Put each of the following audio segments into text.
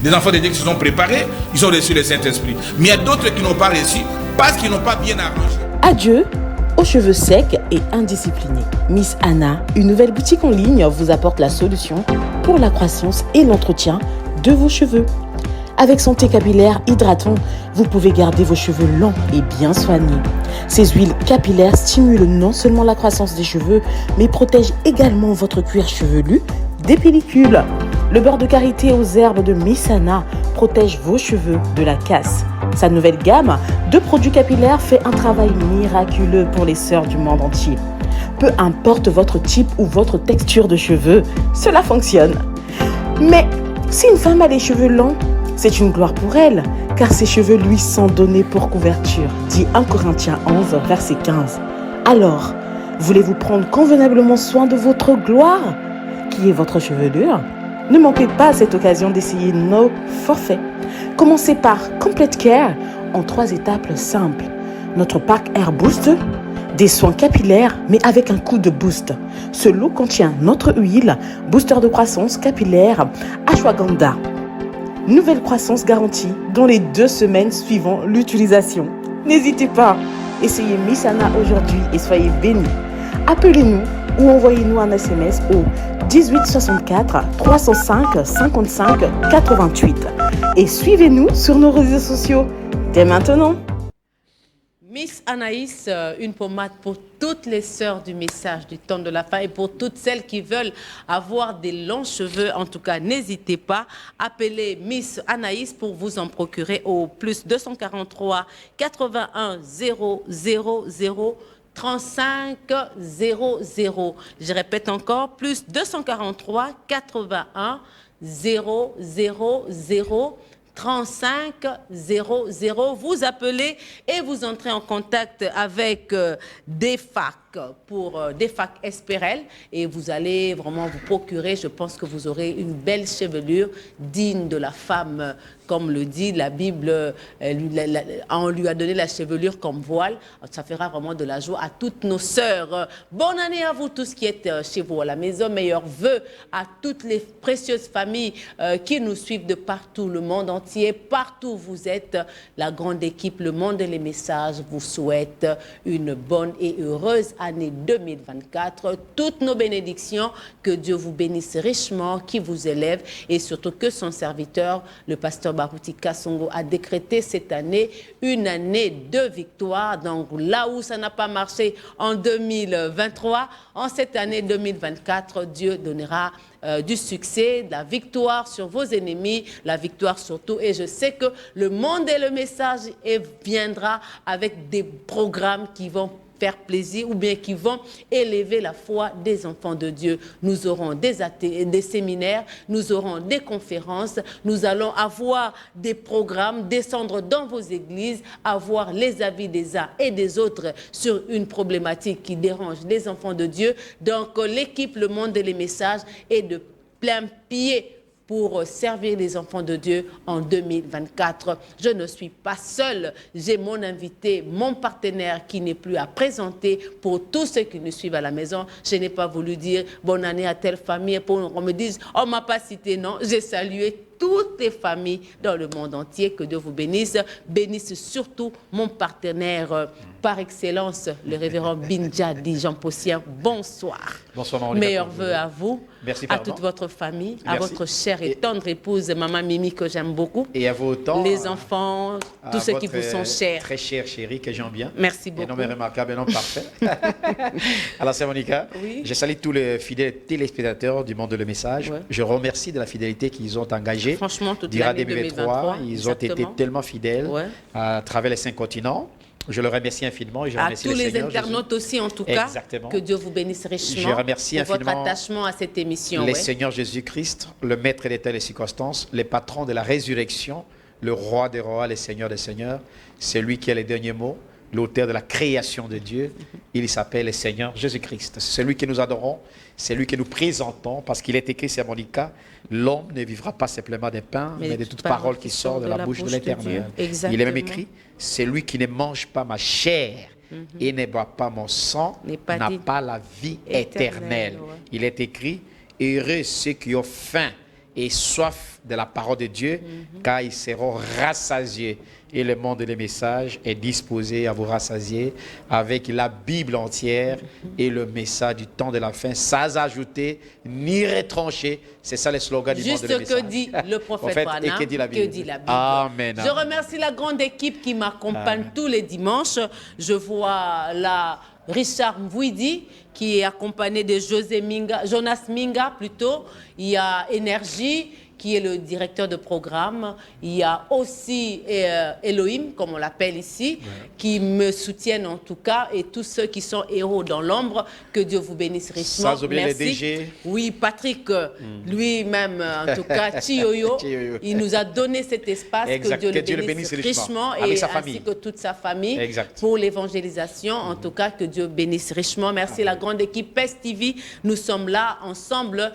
des enfants de Dieu qui se sont préparés, ils ont reçu le Saint-Esprit. Mais il y a d'autres qui n'ont pas reçu parce qu'ils n'ont pas bien arrangé. Adieu aux cheveux secs et indisciplinés. Miss Anna, une nouvelle boutique en ligne, vous apporte la solution pour la croissance et l'entretien de vos cheveux. Avec son thé capillaire hydratant, vous pouvez garder vos cheveux longs et bien soignés. Ces huiles capillaires stimulent non seulement la croissance des cheveux, mais protègent également votre cuir chevelu des pellicules. Le beurre de karité aux herbes de Miss Anna protège vos cheveux de la casse. Sa nouvelle gamme de produits capillaires fait un travail miraculeux pour les sœurs du monde entier. Peu importe votre type ou votre texture de cheveux, cela fonctionne. Mais si une femme a les cheveux longs, c'est une gloire pour elle, car ses cheveux lui sont donnés pour couverture, dit 1 Corinthiens 11, verset 15. Alors, voulez-vous prendre convenablement soin de votre gloire, qui est votre chevelure? Ne manquez pas cette occasion d'essayer nos forfaits. Commencez par Complete Care en 3 étapes simples. Notre Pack Air Boost, des soins capillaires mais avec un coup de boost. Ce lot contient notre huile, booster de croissance capillaire, ashwagandha. Nouvelle croissance garantie dans les 2 semaines suivant l'utilisation. N'hésitez pas, essayez Miss Anna aujourd'hui et soyez bénis. Appelez-nous ou envoyez-nous un SMS au 18 64 305 55 88 et suivez-nous sur nos réseaux sociaux dès maintenant. Miss Anaïs, une pommade pour toutes les sœurs du message du temps de la fin et pour toutes celles qui veulent avoir des longs cheveux. En tout cas, n'hésitez pas, appelez Miss Anaïs pour vous en procurer au plus 243 81 000 35 00. Je répète encore, plus 243 81 000 35 00. Vous appelez et vous entrez en contact avec des facs pour des facs Espérel et vous allez vraiment vous procurer, je pense que vous aurez une belle chevelure digne de la femme, comme le dit la Bible, on lui a donné la chevelure comme voile. Ça fera vraiment de la joie à toutes nos sœurs. Bonne année à vous tous qui êtes chez vous à la maison. Meilleurs vœux à toutes les précieuses familles qui nous suivent de partout, le monde entier. Partout où vous êtes, la grande équipe, le monde et les messages vous souhaite une bonne et heureuse année 2024. Toutes nos bénédictions, que Dieu vous bénisse richement, qui vous élève et surtout que son serviteur, le pasteur Barouti Kassongo, a décrété cette année une année de victoire. Donc là où ça n'a pas marché en 2023, en cette année 2024, Dieu donnera du succès, de la victoire sur vos ennemis, la victoire surtout. Et je sais que le monde et le message viendra avec des programmes qui vont faire plaisir ou bien qui vont élever la foi des enfants de Dieu. Nous aurons des séminaires, nous aurons des conférences, nous allons avoir des programmes, descendre dans vos églises, avoir les avis des uns et des autres sur une problématique qui dérange les enfants de Dieu. Donc l'équipe Le Monde et les Messages est de plein pied pour servir les enfants de Dieu en 2024. Je ne suis pas seule. J'ai mon invité, mon partenaire qui n'est plus à présenter pour tous ceux qui nous suivent à la maison. Je n'ai pas voulu dire bonne année à telle famille pour qu'on me dise « on ne m'a pas cité ». Non, j'ai salué toutes les familles dans le monde entier. Que Dieu vous bénisse. Bénisse surtout mon partenaire par excellence, le révérend Binjadi Jean Possien. Bonsoir. Bonsoir, Maman. Meilleurs vœux à vous, merci, à toute votre famille, à merci. votre chère et tendre épouse, Maman Mimi, que j'aime beaucoup. Et à vos temps. Les enfants, tous ceux qui vous sont chers. Très chère chérie, que j'aime bien. Merci beaucoup. Un homme remarquable, un homme parfait. Alors, c'est Monica. Oui. Je salue tous les fidèles téléspectateurs du monde de Le Message. Ouais. Je remercie de la fidélité qu'ils ont engagée. Franchement, toute durant l'année 2023, 2023, ils ont été tellement fidèles à travers les 5 continents. Je le remercie infiniment et je remercie tous le les Seigneur internautes Jésus. aussi, en tout cas. Exactement. Que Dieu vous bénisse richement. Je remercie pour votre infiniment attachement à cette émission. le Seigneur Jésus-Christ, le maître des telles circonstances, le patron de la résurrection, le roi des rois, le Seigneur des seigneurs. C'est lui qui a les derniers mots, l'auteur de la création de Dieu. Il s'appelle le Seigneur Jésus-Christ. C'est celui que nous adorons, c'est lui que nous présentons, parce qu'il est écrit, c'est Monica, l'homme ne vivra pas simplement des pains, mais de toute parole qui sort de la bouche de l'Éternel. Il est même écrit, c'est lui qui ne mange pas ma chair et ne boit pas mon sang, n'a pas la vie éternelle. Il est écrit, heureux ceux qui ont faim et soif de la parole de Dieu, car ils seront rassasiés. Et le monde des messages est disposé à vous rassasier avec la Bible entière et le message du temps de la fin, sans ajouter ni retrancher. C'est ça le slogan du monde des messages. Juste que dit le prophète Branham, et que dit la Bible. Amen. Je remercie la grande équipe qui m'accompagne tous les dimanches. Je vois là Richard Mvouidi qui est accompagné de Jonas Minga plutôt. Il y a Énergie qui est le directeur de programme. Il y a aussi Elohim, comme on l'appelle ici, qui me soutiennent en tout cas, et tous ceux qui sont héros dans l'ombre, que Dieu vous bénisse richement. Sans oublier les DG. Oui, Patrick, lui-même, en tout cas, Chioyo, il nous a donné cet espace, exact. que Dieu le bénisse richement, et ainsi que toute sa famille, exact. Pour l'évangélisation, en tout cas, que Dieu bénisse richement. Merci la grande équipe PES TV. Nous sommes là ensemble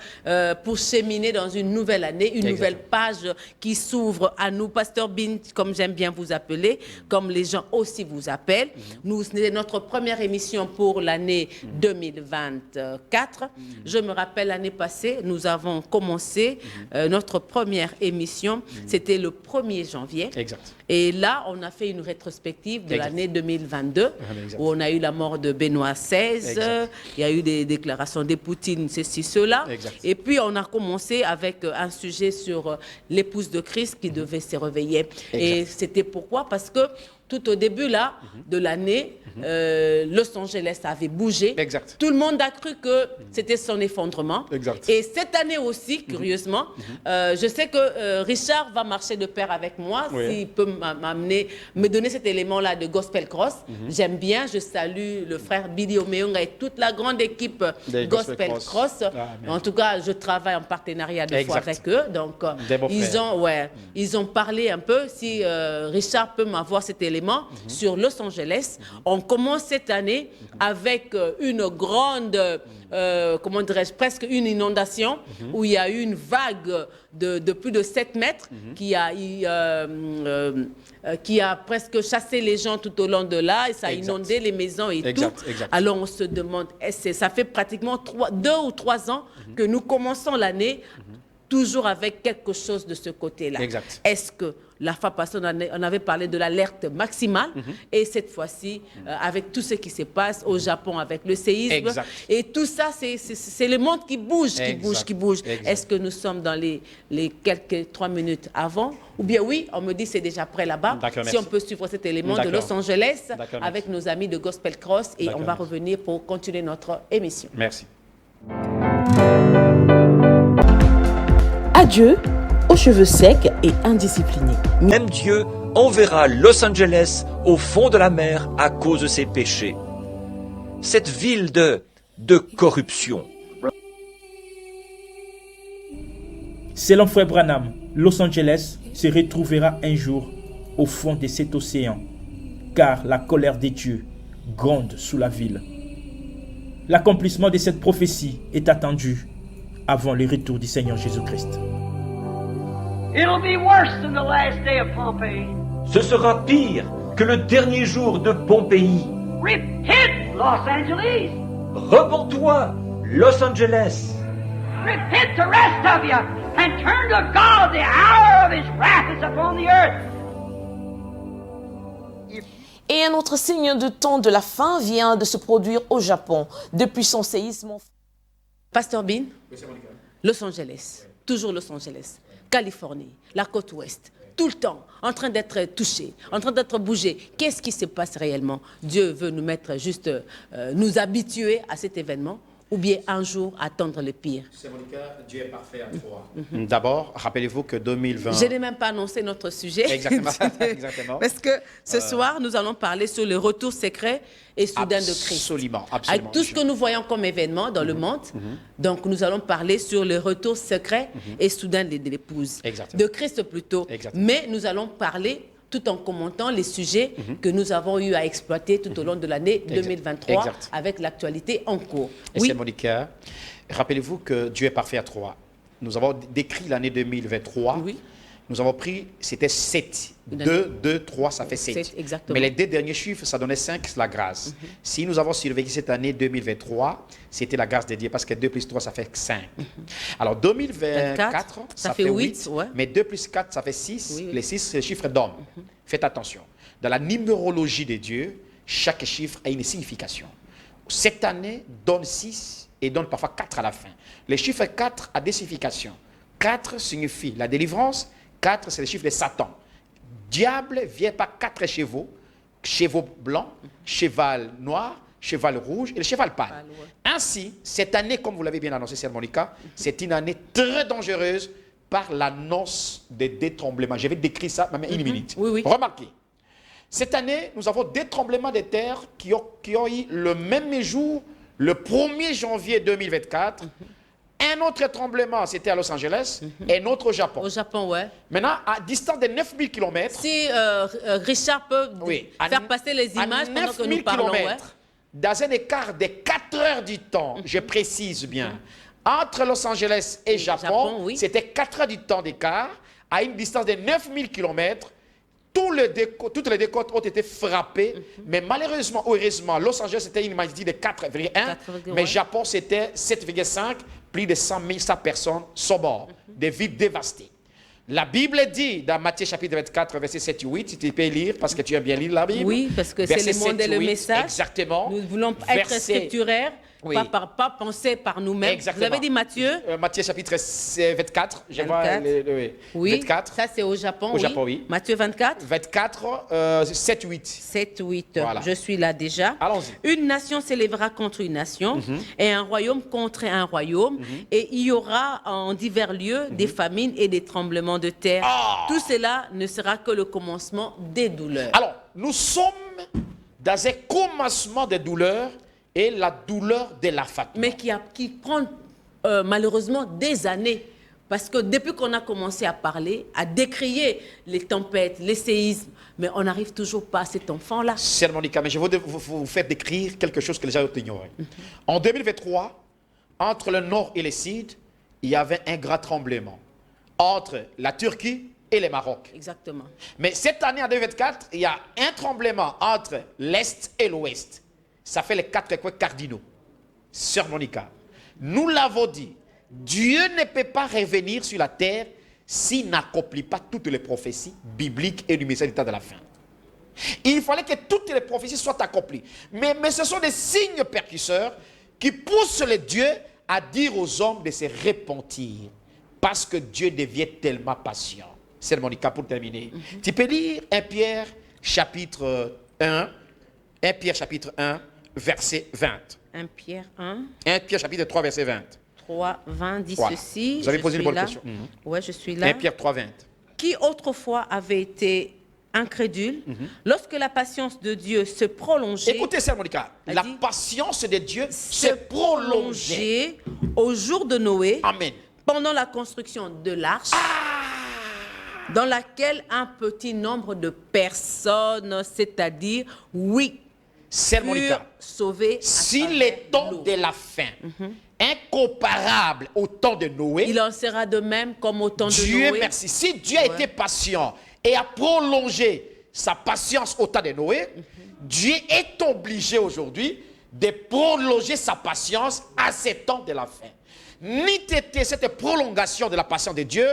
pour cheminer dans une nouvelle année, une nouvelle page qui s'ouvre à nous. Pasteur Bin, comme j'aime bien vous appeler, comme les gens aussi vous appellent. C'est notre première émission pour l'année 2024. Je me rappelle l'année passée, nous avons commencé notre première émission. C'était le 1er janvier. Exact. Et là, on a fait une rétrospective de l'année 2022, où on a eu la mort de Benoît XVI, il y a eu des déclarations de Poutine, ceci, cela. Et puis, on a commencé avec un sujet sur l'épouse de Christ qui devait se réveiller. Et c'était pourquoi? Parce que tout au début là, de l'année, Los Angeles avait bougé. Tout le monde a cru que c'était son effondrement. Et cette année aussi, curieusement, je sais que Richard va marcher de pair avec moi, s'il peut me donner cet élément-là de Gospel Cross. J'aime bien, je salue le frère Billy Omeonga et toute la grande équipe Gospel Cross. En tout cas, je travaille en partenariat de fois avec eux. Donc, ils ont parlé un peu. Si Richard peut m'avoir cet élément sur Los Angeles. On commence cette année avec une grande, comment dirais-je, presque une inondation où il y a eu une vague de plus de 7 mètres qui a presque chassé les gens tout au long de là et ça a inondé les maisons et tout. Alors on se demande, ça fait pratiquement 2 ou 3 ans que nous commençons l'année toujours avec quelque chose de ce côté-là. Est-ce que la fois passée, on avait parlé de l'alerte maximale et cette fois-ci, avec tout ce qui se passe au Japon avec le séisme, et tout ça, c'est le monde qui bouge, qui bouge. Est-ce que nous sommes dans les quelques 3 minutes avant? Ou bien oui, on me dit c'est déjà prêt là-bas. Si on peut suivre cet élément de Los Angeles avec nos amis de Gospel Cross et on va revenir pour continuer notre émission. Merci. Adieu aux cheveux secs et indisciplinés. Même Dieu enverra Los Angeles au fond de la mer à cause de ses péchés. Cette ville de corruption. Selon Frère Branham, Los Angeles se retrouvera un jour au fond de cet océan, car la colère de Dieu gronde sous la ville. L'accomplissement de cette prophétie est attendu avant le retour du Seigneur Jésus-Christ. Ce sera pire que le dernier jour de Pompéi. Repent, Los Angeles. Repens-toi, Los Angeles. Repent, the rest of you, and turn to God. The hour of His wrath is upon the earth. Et un autre signe de temps de la fin vient de se produire au Japon. Depuis son séisme... Pasteur Bin, Los Angeles, toujours Los Angeles, Californie, la côte ouest, tout le temps, en train d'être touché, en train d'être bougé. Qu'est-ce qui se passe réellement? Dieu veut nous mettre juste, nous habituer à cet événement, ou bien un jour attendre le pire? C'est mon cas, Dieu est parfait à 3. D'abord, rappelez-vous que 2020... Je n'ai même pas annoncé notre sujet. Exactement. Parce que ce soir, nous allons parler sur le retour secret et soudain de Christ. Absolument. Avec tout ce que nous voyons comme événement dans le monde, donc nous allons parler sur le retour secret et soudain de l'épouse. De Christ plutôt. Mais nous allons parler tout en commentant les sujets que nous avons eu à exploiter tout au long de l'année 2023 avec l'actualité en cours. Et c'est Monica. Rappelez-vous que Dieu est parfait à 3. Nous avons décrit l'année 2023 Nous avons pris, c'était 7. Une 2, 2, 3, ça fait 7. 7, exactement. Mais les 2 derniers chiffres, ça donnait 5, c'est la grâce. Si nous avons survécu cette année 2023, c'était la grâce de Dieu parce que 2 plus 3, ça fait 5. Alors 2024, ça fait 8. Ouais. Mais 2 plus 4, ça fait 6. Oui, oui. Les 6, c'est le chiffre d'homme. Faites attention. Dans la numérologie de Dieu, chaque chiffre a une signification. Cette année donne 6 et donne parfois 4 à la fin. Le chiffre 4 a des significations. 4 signifie la délivrance. 4, c'est le chiffre de Satan. Diable vient par 4 chevaux. Chevaux blancs, cheval noir, cheval rouge et le cheval pâle. Ainsi, cette année, comme vous l'avez bien annoncé, Sœur Monica, c'est une année très dangereuse par l'annonce des détremblements. Je vais décrire ça même une minute. Oui, oui. Remarquez. Cette année, nous avons des tremblements de terre qui ont eu le même jour, le 1er janvier 2024. Un autre tremblement, c'était à Los Angeles, et un autre au Japon. Au Japon, ouais. Maintenant, à distance de 9000 km, Si Richard peut faire passer les images pendant que nous parlons, ouais. dans un écart de 4 heures du temps, je précise bien, entre Los Angeles et Japon, oui. c'était 4 heures du temps d'écart, à une distance de 9000 km. Toutes les décotes ont été frappées, mais malheureusement ou heureusement, Los Angeles c'était une magnitude de 4,1, mais Japon c'était 7,5, plus de 100 000 personnes sont mortes, des villes dévastées. La Bible dit dans Matthieu chapitre 24, verset 7 et 8, si tu peux lire parce que tu aimes bien lire la Bible. Oui, parce que c'est le monde et le message. Exactement. Nous voulons être scripturaires. Oui. Pas penser par nous-mêmes. Exactement. Vous avez dit Matthieu Matthieu chapitre 24, je vois 24. Oui, 24. Ça c'est au Japon. Au Japon, oui. Matthieu 24. 24, 7, 8. 7, 8. Voilà. Je suis là déjà. Allons-y. Une nation s'élèvera contre une nation et un royaume contre un royaume. Et il y aura en divers lieux des famines et des tremblements de terre. Tout cela ne sera que le commencement des douleurs. Alors, nous sommes dans un commencement de douleur et la douleur de l'affactement. Mais qui prend malheureusement des années. Parce que depuis qu'on a commencé à parler, à décrier les tempêtes, les séismes, mais on n'arrive toujours pas à cet enfant-là. Sœur Monica, mais je veux vous faire décrire quelque chose que les gens ont ignoré. En 2023, entre le nord et le sud, il y avait un grand tremblement. Entre la Turquie et le Maroc. Exactement. Mais cette année, en 2024, il y a un tremblement entre l'est et l'ouest. Ça fait les 4 équipes cardinaux. Sœur Monica, nous l'avons dit, Dieu ne peut pas revenir sur la terre s'il n'accomplit pas toutes les prophéties bibliques et du message du temps de la fin. Il fallait que toutes les prophéties soient accomplies. Mais ce sont des signes percusseurs qui poussent les dieux à dire aux hommes de se repentir. Parce que Dieu devient tellement patient. Sœur Monica, pour terminer, tu peux lire 1 Pierre chapitre 1, 1 Pierre chapitre 1, verset 20. 1 Pierre 1. 1 Pierre chapitre 3, verset 20. 3, 20 dit Voilà. ceci. Vous avez posé une bonne là. question. Ouais, je suis là. 1 Pierre 3, 20. Qui autrefois avait été incrédule, lorsque la patience de Dieu se prolongeait. Écoutez, Sœur Monica, Elle la dit, patience de Dieu s'est prolongée. Au jour de Noé, Amen. pendant la construction de l'arche, dans laquelle un petit nombre de personnes, c'est-à-dire, Sœur Monica, furent sauvées. à si travers les temps l'eau. de la fin, incomparable au temps de Noé, Il en sera de même comme au temps de Dieu Noé. merci. Si Dieu a été patient et a prolongé sa patience au temps de Noé, Dieu est obligé aujourd'hui de prolonger sa patience à ces temps de la fin. N'eût été cette prolongation de la patience de Dieu,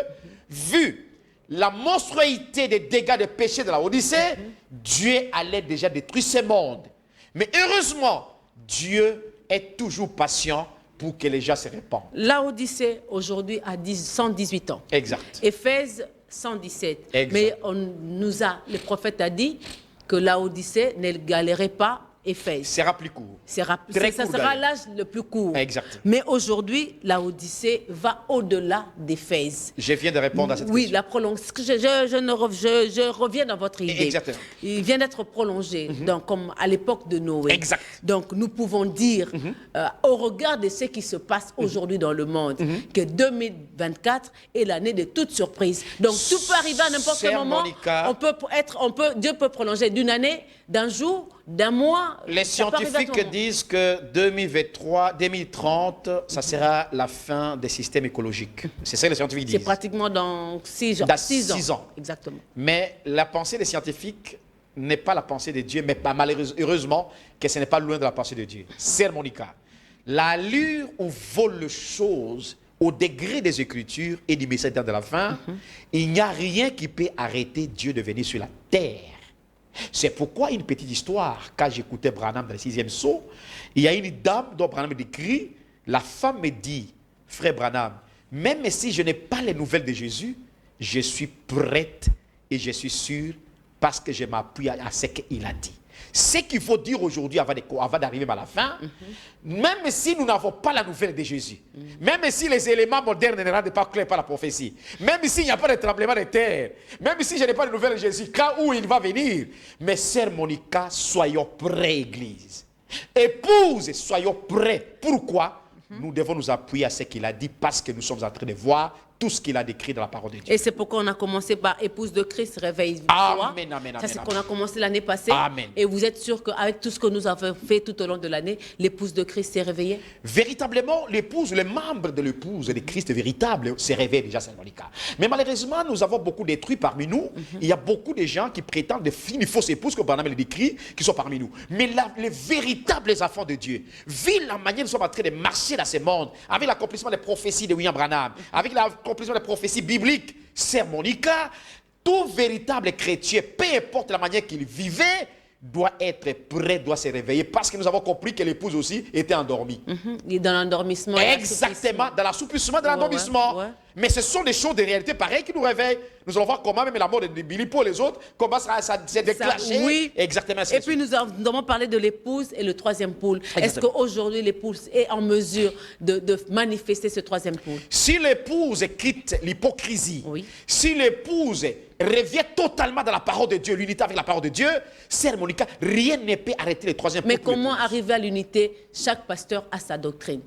vu la monstruosité des dégâts de péché de la Odyssée, Dieu allait déjà détruire ce monde. Mais heureusement, Dieu est toujours patient pour que les gens se répandent. La Odyssée, aujourd'hui, a 118 ans. Exact. Éphèse 117. Exact. Mais le prophète a dit que la Odyssée ne galérait pas Éphèse. Sera plus court. Très Ça court, sera d'ailleurs. l'âge le plus court. Exact. Mais aujourd'hui, la Odyssée va au-delà d'Éphèse. Je viens de répondre à cette Oui, question. la prolongation. Je reviens dans votre idée. Exactement. Il vient d'être prolongé, donc, comme à l'époque de Noé. Exact. Donc, nous pouvons dire, au regard de ce qui se passe aujourd'hui dans le monde, que 2024 est l'année de toute surprise. Donc, tout peut arriver à n'importe quel Sœur moment. Monica. Dieu peut prolonger d'une année, d'un jour, d'un mois. Les ça peut arriver à tout scientifiques moment. disent que 2023, 2030, ça sera la fin des systèmes écologiques. C'est ça que les scientifiques disent. C'est pratiquement dans 6 ans. Dans 6 ans. 6 ans. Exactement. Mais la pensée des scientifiques n'est pas la pensée de Dieu, mais malheureusement que ce n'est pas loin de la pensée de Dieu. C'est Monica. L'allure où volent les choses au degré des Écritures et du message de la fin, il n'y a rien qui peut arrêter Dieu de venir sur la terre. C'est pourquoi une petite histoire, quand j'écoutais Branham dans le 6e saut, il y a une dame dont Branham décrit, la femme me dit, frère Branham, même si je n'ai pas les nouvelles de Jésus, je suis prête et je suis sûre parce que je m'appuie à ce qu'il a dit. Ce qu'il faut dire aujourd'hui avant d'arriver à la fin, même si nous n'avons pas la nouvelle de Jésus, même si les éléments modernes ne rendent pas clairs par la prophétie, même s'il n'y a pas de tremblement de terre, même si je n'ai pas de nouvelle de Jésus, quand où il va venir, mais sœur Monica, soyons prêts, Église. Épouse, soyons prêts. Pourquoi? Nous devons nous appuyer à ce qu'il a dit parce que nous sommes en train de voir tout ce qu'il a décrit dans la parole de Dieu. Et c'est pourquoi on a commencé par épouse de Christ, réveille-toi. Amen, amen, Ça, c'est amen, qu'on a commencé l'année passée. Amen. Et vous êtes sûr qu'avec tout ce que nous avons fait tout au long de l'année, l'épouse de Christ s'est réveillée? Véritablement, l'épouse, les membres de l'épouse de Christ véritable s'est réveillé déjà, c'est le cas. Mais malheureusement, nous avons beaucoup détruit parmi nous. Il y a beaucoup de gens qui prétendent de une fausse épouse, comme Branham le décrit, qui sont parmi nous. Mais les véritables enfants de Dieu, vu la manière dont nous sommes en train de marcher dans ce monde, avec l'accomplissement des prophéties de William Branham, avec l'accomplissement des prophéties biblique, sœur Monica, tout véritable chrétien, peu importe la manière qu'il vivait, doit être prêt, doit se réveiller, parce que nous avons compris que l'épouse aussi était endormie. Il est dans l'endormissement. Exactement, dans l'assouplissement de l'endormissement. Ouais. Mais ce sont des choses de réalité pareilles qui nous réveillent. Nous allons voir comment même la mort de Billy Paul et les autres, comment ça s'est déclenché. Oui. Exactement. Et puis nous avons parlé de l'épouse et le troisième pôle. Est-ce Exactement. qu'aujourd'hui l'épouse est en mesure de manifester ce troisième pôle? Si l'épouse quitte l'hypocrisie, Oui. si l'épouse revient totalement dans la parole de Dieu, l'unité avec la parole de Dieu, sœur Monica, rien ne peut arrêter le troisième Mais pôle pour comment l'épouse. arriver à l'unité? Chaque pasteur a sa doctrine.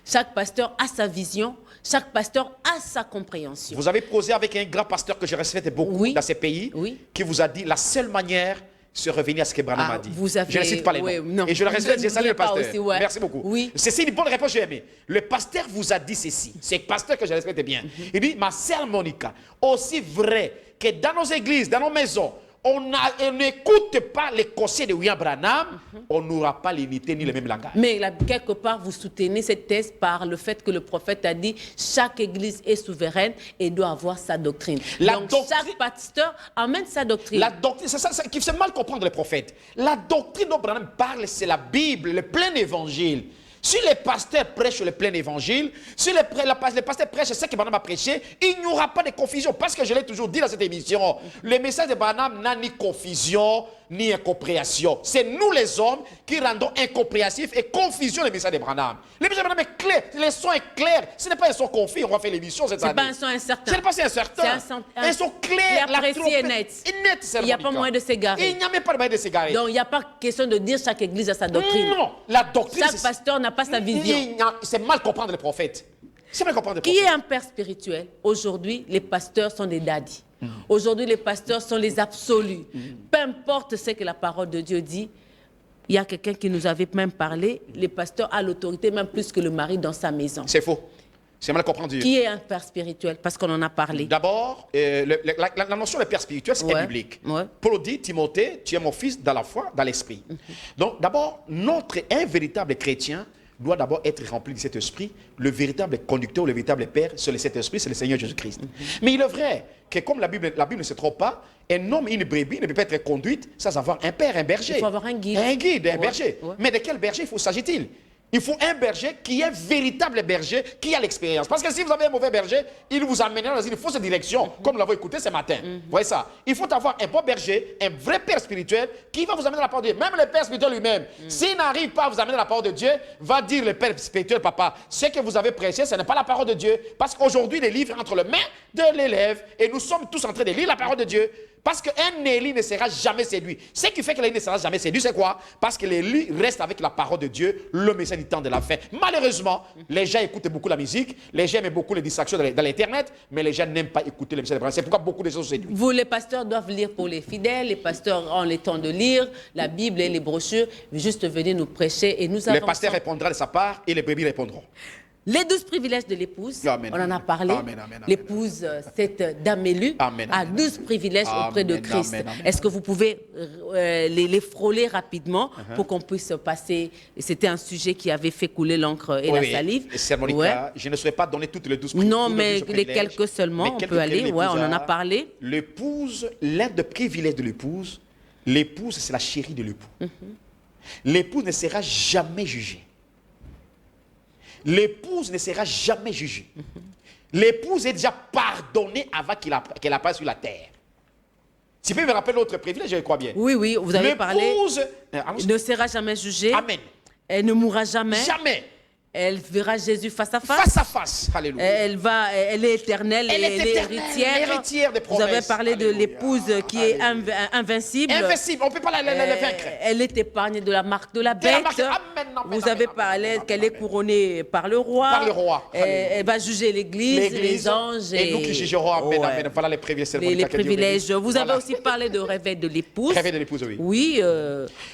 Chaque pasteur a sa vision. Chaque pasteur a sa compréhension. Vous avez causé avec un grand pasteur que je respecte beaucoup Oui. dans ces pays, Oui. qui vous a dit la seule manière, c'est revenir à ce que Branham a dit. vous avez- Je ne cite pas les noms. ouais, non. Et je le respecte, Je j'ai ne salué le voulais pas pasteur. aussi, ouais. Merci beaucoup. Oui. C'est une bonne réponse, j'ai aimé. Le pasteur vous a dit ceci. C'est le pasteur que je respecte bien. Il dit, ma sœur Monica, aussi vrai que dans nos églises, dans nos maisons, on n'écoute pas les conseils de William Branham, on n'aura pas l'unité ni le même langage. Mais là, quelque part, vous soutenez cette thèse par le fait que le prophète a dit chaque église est souveraine et doit avoir sa doctrine. La Donc doctrine- chaque pasteur amène sa doctrine. La doctrine, c'est ça qui fait mal comprendre les prophètes. La doctrine dont Branham parle, c'est la Bible, le plein évangile. Si les pasteurs prêchent le plein évangile, si les pasteurs prêchent ce que Branham a prêché, il n'y aura pas de confusion. Parce que je l'ai toujours dit dans cette émission, le message de Branham n'a ni confusion, ni incompréhension. C'est nous les hommes qui rendons incompréhensif et confusion le message de Branham. Le message de Branham est clair, le son est clair. Ce n'est pas un son confus, on va faire l'émission cette année. C'est pas un son incertain. Ce n'est pas un certain. Un son clair, Il est précis et net. Il n'y a pas moyen de s'égarer. Il n'y a même pas de moyen de s'égarer. Donc il n'y a pas question de dire chaque église a sa doctrine. Non, la doctrine, Chaque pasteur n'a pas sa vision. c'est mal comprendre les prophètes. C'est mal comprendre les Qui prophètes. est un père spirituel? Aujourd'hui, les pasteurs sont des daddies. Aujourd'hui, les pasteurs sont les absolus. Peu importe ce que la parole de Dieu dit, il y a quelqu'un qui nous avait même parlé, les pasteurs ont l'autorité même plus que le mari dans sa maison. C'est faux. C'est mal comprendre Dieu. Qui est un père spirituel? Parce qu'on en a parlé. D'abord, la notion de père spirituel, c'est Ouais, biblique. ouais. Paul dit, Timothée, tu es mon fils dans la foi, dans l'esprit. Donc, d'abord, un véritable chrétien doit d'abord être rempli de cet esprit. Le véritable conducteur, le véritable père, c'est cet esprit, c'est le Seigneur Jésus-Christ. Mais il est vrai que comme la Bible ne se trompe pas, un homme et une brebis ne peut pas être conduite sans avoir un père, un berger. Il faut avoir un guide. Un guide, un Ouais, berger. ouais. Mais de quel berger s'agit-il? Il faut un berger qui est un véritable berger, qui a l'expérience. Parce que si vous avez un mauvais berger, il vous amènera dans une fausse direction, comme nous l'avons écouté ce matin. Vous voyez ça? Il faut avoir un bon berger, un vrai père spirituel, qui va vous amener à la parole de Dieu. Même le père spirituel lui-même, s'il n'arrive pas à vous amener à la parole de Dieu, va dire le père spirituel, papa, ce que vous avez prêché, ce n'est pas la parole de Dieu. Parce qu'aujourd'hui, les livres entre les mains de l'élève, et nous sommes tous en train de lire la parole de Dieu. Parce qu'un Élie ne sera jamais séduit. Ce qui fait que l'Élie ne sera jamais séduit, c'est quoi? Parce que l'Élie reste avec la parole de Dieu, le message du temps de la fin. Malheureusement, les gens écoutent beaucoup la musique, les gens aiment beaucoup les distractions dans l'Internet, mais les gens n'aiment pas écouter les messages de Branham. C'est pourquoi beaucoup de gens se séduisent. Vous, les pasteurs, doivent lire pour les fidèles. Les pasteurs ont le temps de lire la Bible et les brochures. Juste venir nous prêcher et nous Le pasteur répondra de sa part et les brebis répondront. Les 12 privilèges de l'épouse, Amen. on en a parlé. L'épouse, cette dame élue, a 12 privilèges auprès de Christ. Est-ce que vous pouvez les frôler rapidement pour qu'on puisse passer? C'était un sujet qui avait fait couler l'encre et la salive. Sœur Monica, je ne saurais pas donner toutes les 12 privilèges. Non, mais les quelques seulement, on peut aller. Ouais, on en a parlé. L'épouse, l'un des privilèges de l'épouse, c'est la chérie de l'époux. L'épouse ne sera jamais jugée. L'épouse ne sera jamais jugée. L'épouse est déjà pardonnée avant qu'elle apparaisse sur la terre. Tu peux me rappeler l'autre privilège, je crois bien. Oui, oui, vous avez parlé. L'épouse ne sera jamais jugée. Amen. Elle ne mourra jamais. Jamais. Elle verra Jésus face à face. Face à face. Alléluia. Elle est éternelle. Elle est héritière des promesses. Vous avez parlé de l'épouse qui est invincible. Invincible, on ne peut pas la vaincre. Elle est épargnée de la marque de la bête. Vous avez parlé qu'elle est couronnée par le roi. Par le roi. Elle va juger l'Église, les anges. Et nous qui jugerons. Amen, amen. Voilà les privilèges. Les privilèges. Vous avez aussi parlé de réveil de l'épouse. Réveil de l'épouse, oui. Oui.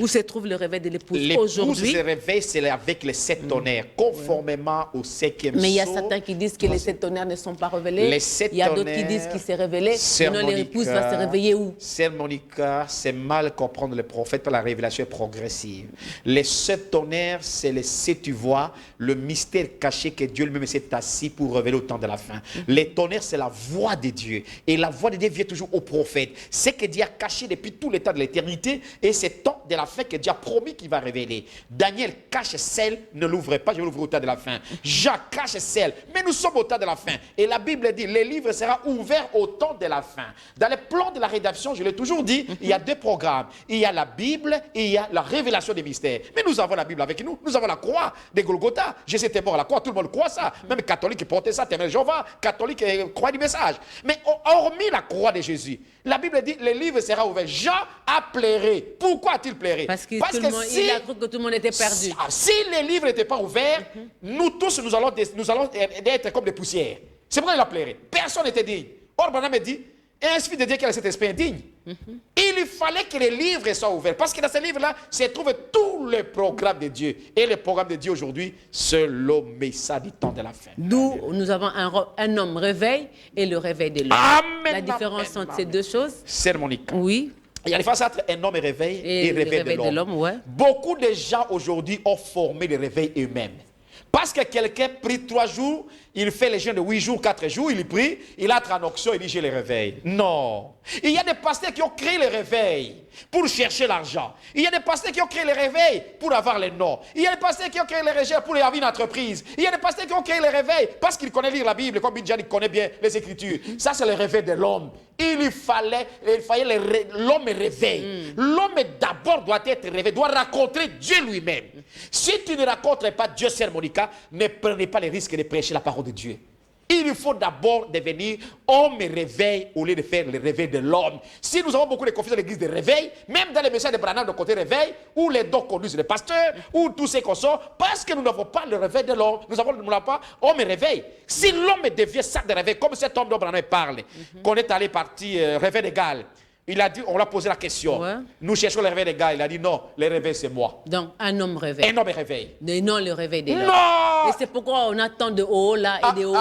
Où se trouve le réveil de l'épouse aujourd'hui? L'épouse se réveille, c'est avec les 7 tonnerres. Conformément au 5e Mais il y a certains qui disent que les 7 tonnerres ne sont pas révélés. Il y a d'autres qui disent qu'il s'est révélé. Sinon, l'épouse va se réveiller où? Sœur Monica, c'est mal comprendre le prophète par la révélation progressive. Les 7 tonnerres, c'est les 7, tu vois, le mystère caché que Dieu lui-même s'est assis pour révéler au temps de la fin. Les tonnerres, c'est la voix de Dieu. Et la voix de Dieu vient toujours au prophète. C'est que Dieu a caché depuis tout le temps de l'éternité. Et c'est temps de la fin que Dieu a promis qu'il va révéler. Daniel cache celle, ne l'ouvre pas, je vais l'ouvrir au temps de la fin. Jacques cache celle, mais nous sommes au temps de la fin. Et la Bible dit, le livre sera ouvert au temps de la fin. Dans les plans de la rédaction, je l'ai toujours dit, il y a 2 programmes. Il y a la Bible et il y a la révélation des mystères. Mais nous avons la Bible avec nous. Nous avons la croix de Golgotha. Jésus était mort à la croix, tout le monde croit ça. Même les catholiques portaient ça, témoins de Jéhovah, catholiques croient du message. Mais hormis la croix de Jésus, la Bible dit, le livre sera ouvert. Jean a pleuré. Pourquoi a-t-il pleuré? Parce que il a cru que tout le monde était perdu. Si les livres n'étaient pas ouverts, nous tous, nous allons être comme des poussières. C'est pourquoi il a pleuré. Personne n'était digne. Or, Branham me dit, ainsi de Dieu qu'il a cet esprit indigne. Il fallait que les livres soient ouverts. Parce que dans ces livres-là, se trouve tout le programme de Dieu. Et le programme de Dieu aujourd'hui, c'est le message du temps de la fin. Nous avons un homme réveil et le réveil de l'homme. La différence entre ces deux choses? Sœur Monica. Oui. Il y a une différence entre un homme réveil et le réveil de l'homme. Ouais. Beaucoup de gens aujourd'hui ont formé le réveil eux-mêmes. Parce que quelqu'un prie 3 jours, il fait les jeûnes de 8 jours, 4 jours, il prie, il entre en onction, il dit j'ai le réveil. Non. Il y a des pasteurs qui ont créé le réveil pour chercher l'argent. Il y a des pasteurs qui ont créé le réveil pour avoir les noms. Il y a des pasteurs qui ont créé le réveil pour avoir une entreprise. Il y a des pasteurs qui ont créé le réveil parce qu'ils connaissent lire la Bible, comme Bidjan, il connaît bien les Écritures. Ça, c'est le réveil de l'homme. Il fallait l'homme réveille. L'homme d'abord doit être réveillé, doit rencontrer Dieu lui-même. Si tu ne rencontres pas Dieu, Sœur Monica, ne prenez pas le risque de prêcher la parole de Dieu. Il faut d'abord devenir homme réveil au lieu de faire le réveil de l'homme. Si nous avons beaucoup de confusion dans l'église de réveil, même dans les messages de Branham de côté réveil, où les dons conduisent les pasteurs, ou tous ces qu'on sort, parce que nous n'avons pas le réveil de l'homme, nous n'avons pas homme réveil. Si l'homme devient ça de réveil, comme cet homme dont Branham parle, qu'on est allé partir réveil d'égal, il a dit, on l'a posé la question. Ouais. Nous cherchons le réveil des gars. Il a dit non, le réveil c'est moi. Donc un homme réveille. Un homme réveille. Et non le réveil des l'homme. Non. Et c'est pourquoi on attend de haut là et de haut.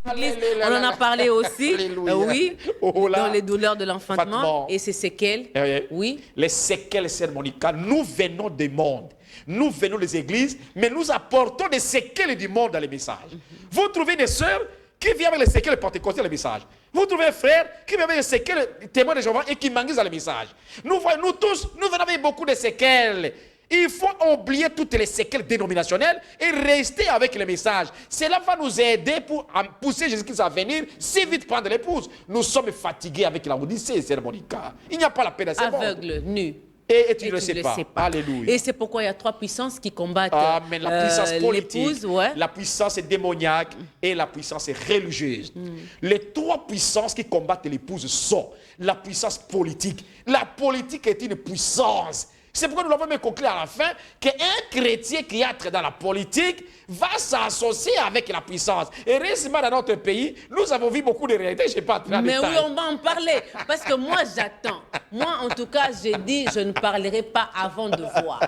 On en a parlé aussi. Oui. Dans les douleurs de l'enfantement et ses séquelles. Oui. Les séquelles, Sœur Monica. Nous venons des mondes. Nous venons des églises, mais nous apportons des séquelles du monde dans les messages. Vous trouvez des sœurs qui viennent avec les séquelles pentecôtales les messages. Vous trouvez un frère qui vient avec les séquelles témoins de Jéhovah et qui manquent dans les messages. Nous tous, nous venons avec beaucoup de séquelles. Il faut oublier toutes les séquelles dénominationnelles et rester avec les messages. Cela va nous aider pour pousser Jésus-Christ à venir si vite prendre l'épouse. Nous sommes fatigués avec la Odyssée, Sœur Monica. Il n'y a pas la peine de se aveugle, nu. Et tu ne le sais pas. Alléluia. Et c'est pourquoi il y a 3 puissances qui combattent mais la puissance politique, ouais. La puissance démoniaque et la puissance religieuse. Les 3 puissances qui combattent l'épouse sont la puissance politique. La politique est une puissance. C'est pourquoi nous l'avons mis conclu à la fin qu'un chrétien qui entre dans la politique va s'associer avec la puissance. Et récemment, dans notre pays, nous avons vu beaucoup de réalités. Je n'ai pas entré en Mais détail. oui, on va en parler. Parce que moi, j'attends. Moi, en tout cas, j'ai dit, je ne parlerai pas avant de voir.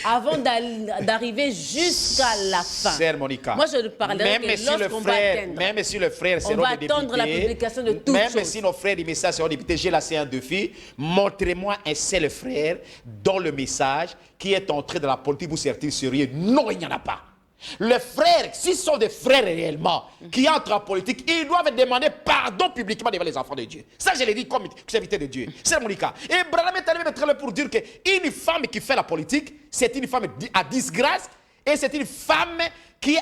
Avant d'arriver jusqu'à la fin. Sœur Monica, Moi, je ne parlerai que lorsqu'on va atteindre. même si le frère On seront va des attendre la députés, publication de toutes même choses. si nos frères du message seront députés, j'ai lancé un défi. Montrez-moi un seul frère dans le message qui est entré dans la politique pour sortir sérieux. Non, il n'y en a pas. Les frères, s'ils sont des frères réellement, qui entrent en politique, ils doivent demander pardon publiquement devant les enfants de Dieu. Ça, je l'ai dit comme serviteur de Dieu. C'est mon cas. Et Branham est arrivé de pour dire qu'une femme qui fait la politique, c'est une femme à disgrâce, et c'est une femme qui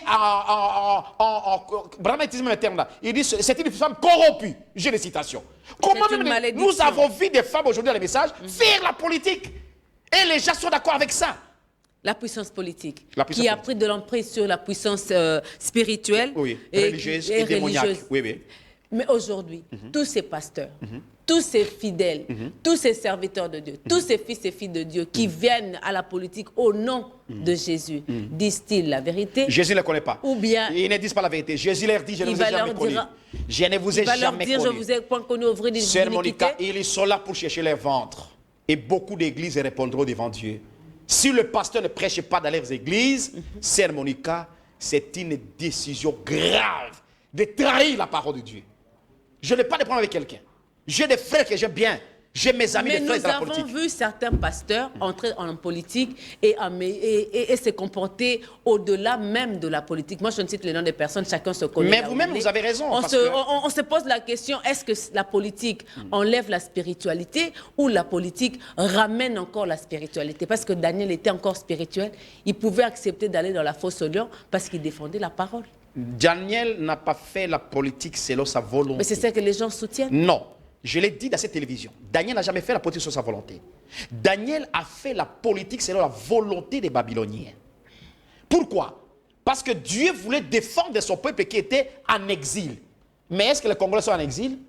Branham utilise même le terme là. Il dit c'est une femme corrompue. J'ai des citations. Comment même nous avons vu des femmes aujourd'hui dans les messages faire la politique. Et les gens sont d'accord avec ça. La puissance politique, qui a pris de l'emprise sur la puissance spirituelle et religieuse et démoniaque. Oui. Mais aujourd'hui, tous ces pasteurs, tous ces fidèles, tous ces serviteurs de Dieu, tous ces fils et filles de Dieu qui viennent à la politique au nom de Jésus, disent-ils la vérité? Jésus ne les connaît pas. Ou bien ils ne disent pas la vérité. Jésus leur dit, je ne vous ai jamais connu. Je ne vous ai jamais connu. Je vous ai point connu au vrai d'iniquité. Sœur Monica, ils sont là pour chercher les ventres. Et beaucoup d'églises répondront devant Dieu. Si le pasteur ne prêche pas dans les églises, Sœur Monica, c'est une décision grave de trahir la parole de Dieu. Je n'ai pas de problème avec quelqu'un. J'ai des frères que j'aime bien. J'ai mes amis, des frères dans la politique. Mais nous avons vu certains pasteurs entrer en politique et se comporter au-delà même de la politique. Moi, je ne cite les noms des personnes, chacun se connaît. Mais vous-même, vous avez raison. On se pose la question, est-ce que la politique enlève la spiritualité ou la politique ramène encore la spiritualité? Parce que Daniel était encore spirituel. Il pouvait accepter d'aller dans la fosse au lion parce qu'il défendait la parole. Daniel n'a pas fait la politique selon sa volonté. Mais c'est ça que les gens soutiennent? Non. Je l'ai dit dans cette télévision. Daniel n'a jamais fait la politique sur sa volonté. Daniel a fait la politique selon la volonté des Babyloniens. Pourquoi? Parce que Dieu voulait défendre son peuple qui était en exil. Mais est-ce que les Congolais sont en exil?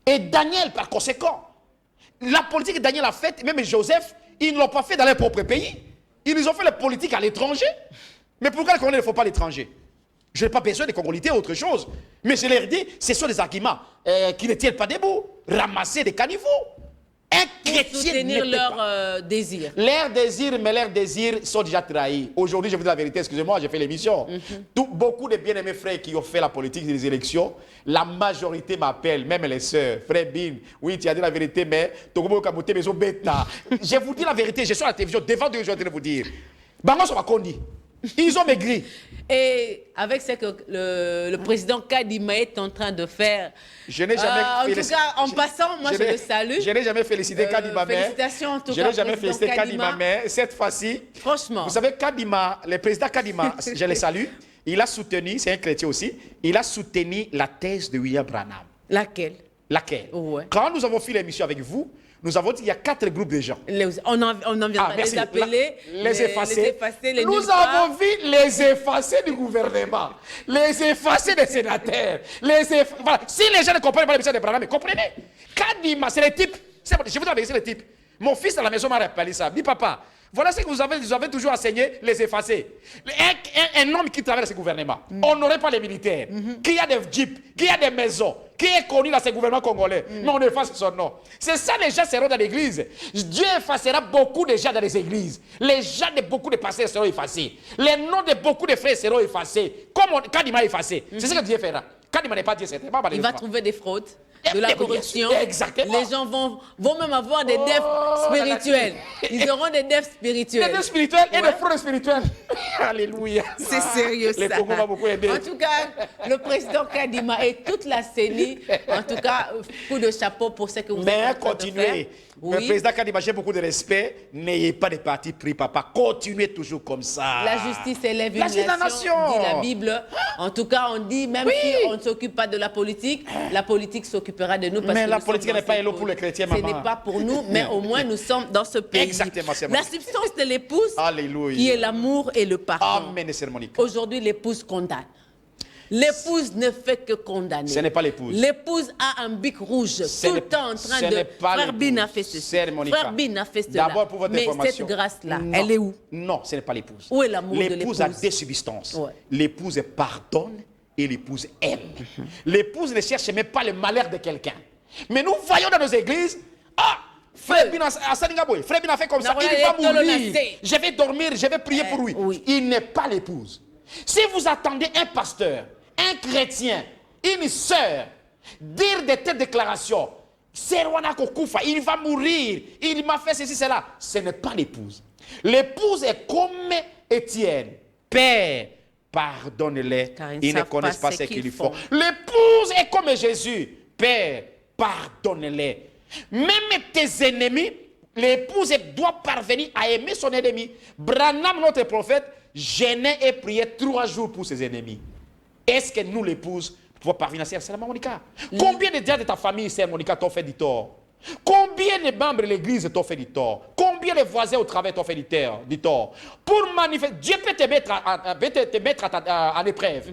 Et Daniel, par conséquent, la politique que Daniel a faite, même Joseph, ils ne l'ont pas fait dans leur propre pays. Ils ont fait la politique à l'étranger. Mais pourquoi les Congolais ne font pas à l'étranger? Je n'ai pas besoin de congolité ou autre chose. Mais je leur dis, ce sont des arguments qui ne tiennent pas debout. Ramasser des caniveaux. Pour soutenir leurs désirs. Leurs désirs, mais leurs désirs sont déjà trahis. Aujourd'hui, je vous dis la vérité, excusez-moi, j'ai fait l'émission. Beaucoup de bien-aimés frères qui ont fait la politique des élections, la majorité m'appelle, même les sœurs. Frère Bim, oui, tu as dit la vérité, mais Togobo Kamote, mais bêta. Je vous dis la vérité, je suis à la télévision, devant Dieu, je vais vous dire. Bango Somakondi. Ils ont maigri. Et avec ce que le président Kadima est en train de faire, je n'ai jamais en tout cas, en passant, moi je le salue. Je n'ai jamais félicité Kadima, mais félicitations en tout cas. Je n'ai jamais félicité Kadima, mais cette fois-ci, franchement, vous savez, Kadima, le président Kadima, je le salue, il a soutenu, c'est un chrétien aussi, il a soutenu la thèse de William Branham. Laquelle? Ouais. Quand nous avons fait l'émission avec vous, nous avons dit qu'il y a 4 groupes de gens. On en viendra les appeler les effacés. Les nous avons vu les effacés du gouvernement, les effacés des sénateurs. Voilà. Si les gens ne comprennent pas l'émission de Branham, comprenez. Kadima, c'est les types. Je vous dis, c'est les types. Mon fils à la maison m'a rappelé ça. Dis papa, voilà ce que vous avez toujours enseigné, les effacés. Un homme qui travaille dans ce gouvernement, on n'aurait pas les militaires, qui a des jeeps, qui a des maisons, qui est connu dans ce gouvernement congolais, mais on efface son nom. C'est ça, les gens seront dans l'église. Dieu effacera beaucoup de gens dans les églises. Les gens de beaucoup de pasteurs seront effacés. Les noms de beaucoup de frères seront effacés. Comme Kadima est effacé. C'est ce que Dieu fera. Kadima n'est pas Dieu, certainement. Il va trouver des fraudes, de la corruption. Exactement. Les gens vont même avoir des defs spirituels. Ils auront des defs spirituels. Des defs spirituels et des fraudes spirituels. Alléluia. C'est sérieux ça. Les Congos vont beaucoup aider. En tout cas, le président Kadima et toute la CENI, en tout cas, coup de chapeau pour ce que vous êtes en train de faire. Oui. Le président Kadima, j'ai beaucoup de respect. N'ayez pas de parti pris, papa. Continuez toujours comme ça. La justice élève une nation, dit la Bible. En tout cas, on dit, même si on ne s'occupe pas de la politique s'occupera de nous. Parce mais que la politique n'est pas élo pour les chrétiens, maman. Ce n'est pas pour nous, mais au moins nous sommes dans ce pays. Exactement, c'est la substance de l'épouse, qui est l'amour et le pardon. Amen, c'est Monica. Aujourd'hui, l'épouse condamne. L'épouse ne fait que condamner. Ce n'est pas l'épouse. L'épouse a un bic rouge, Ce tout n'est- le temps en train ce de... n'est pas Frère Bin a l'épouse. fait ceci, Sœur Monica. Frère Bin a fait cela. D'abord, pour votre Mais information. cette grâce-là, Non. elle est où? Non, ce n'est pas l'épouse. Où est l'amour de L'épouse a l'épouse? des substances. Ouais. L'épouse pardonne et l'épouse aime. L'épouse ne cherche même pas le malheur de quelqu'un. Mais nous voyons dans nos églises, Frère Bin a fait comme ça, il va mourir. Je vais dormir, je vais prier pour lui. Oui. Il n'est pas l'épouse. Si vous attendez un pasteur, un chrétien, une sœur, dire de telles déclarations, il va mourir, il m'a fait ceci, cela, ce n'est pas l'épouse. L'épouse est comme Étienne. Père, pardonne-les, Car ils ne connaissent pas ce qu'ils font. L'épouse est comme Jésus. Père, pardonne-les. Même tes ennemis, l'épouse doit parvenir à aimer son ennemi. Branham, notre prophète, gênait et priait 3 jours pour ses ennemis. Est-ce que nous, l'épouse, pouvons parvenir à ça? C'est la Monica. Combien de gens de ta famille, Sœur Monica, t'ont fait du tort? Combien de membres de l'église t'ont fait du tort? Combien de voisins au travail t'ont fait du tort? Pour manifester, Dieu peut te mettre en épreuve.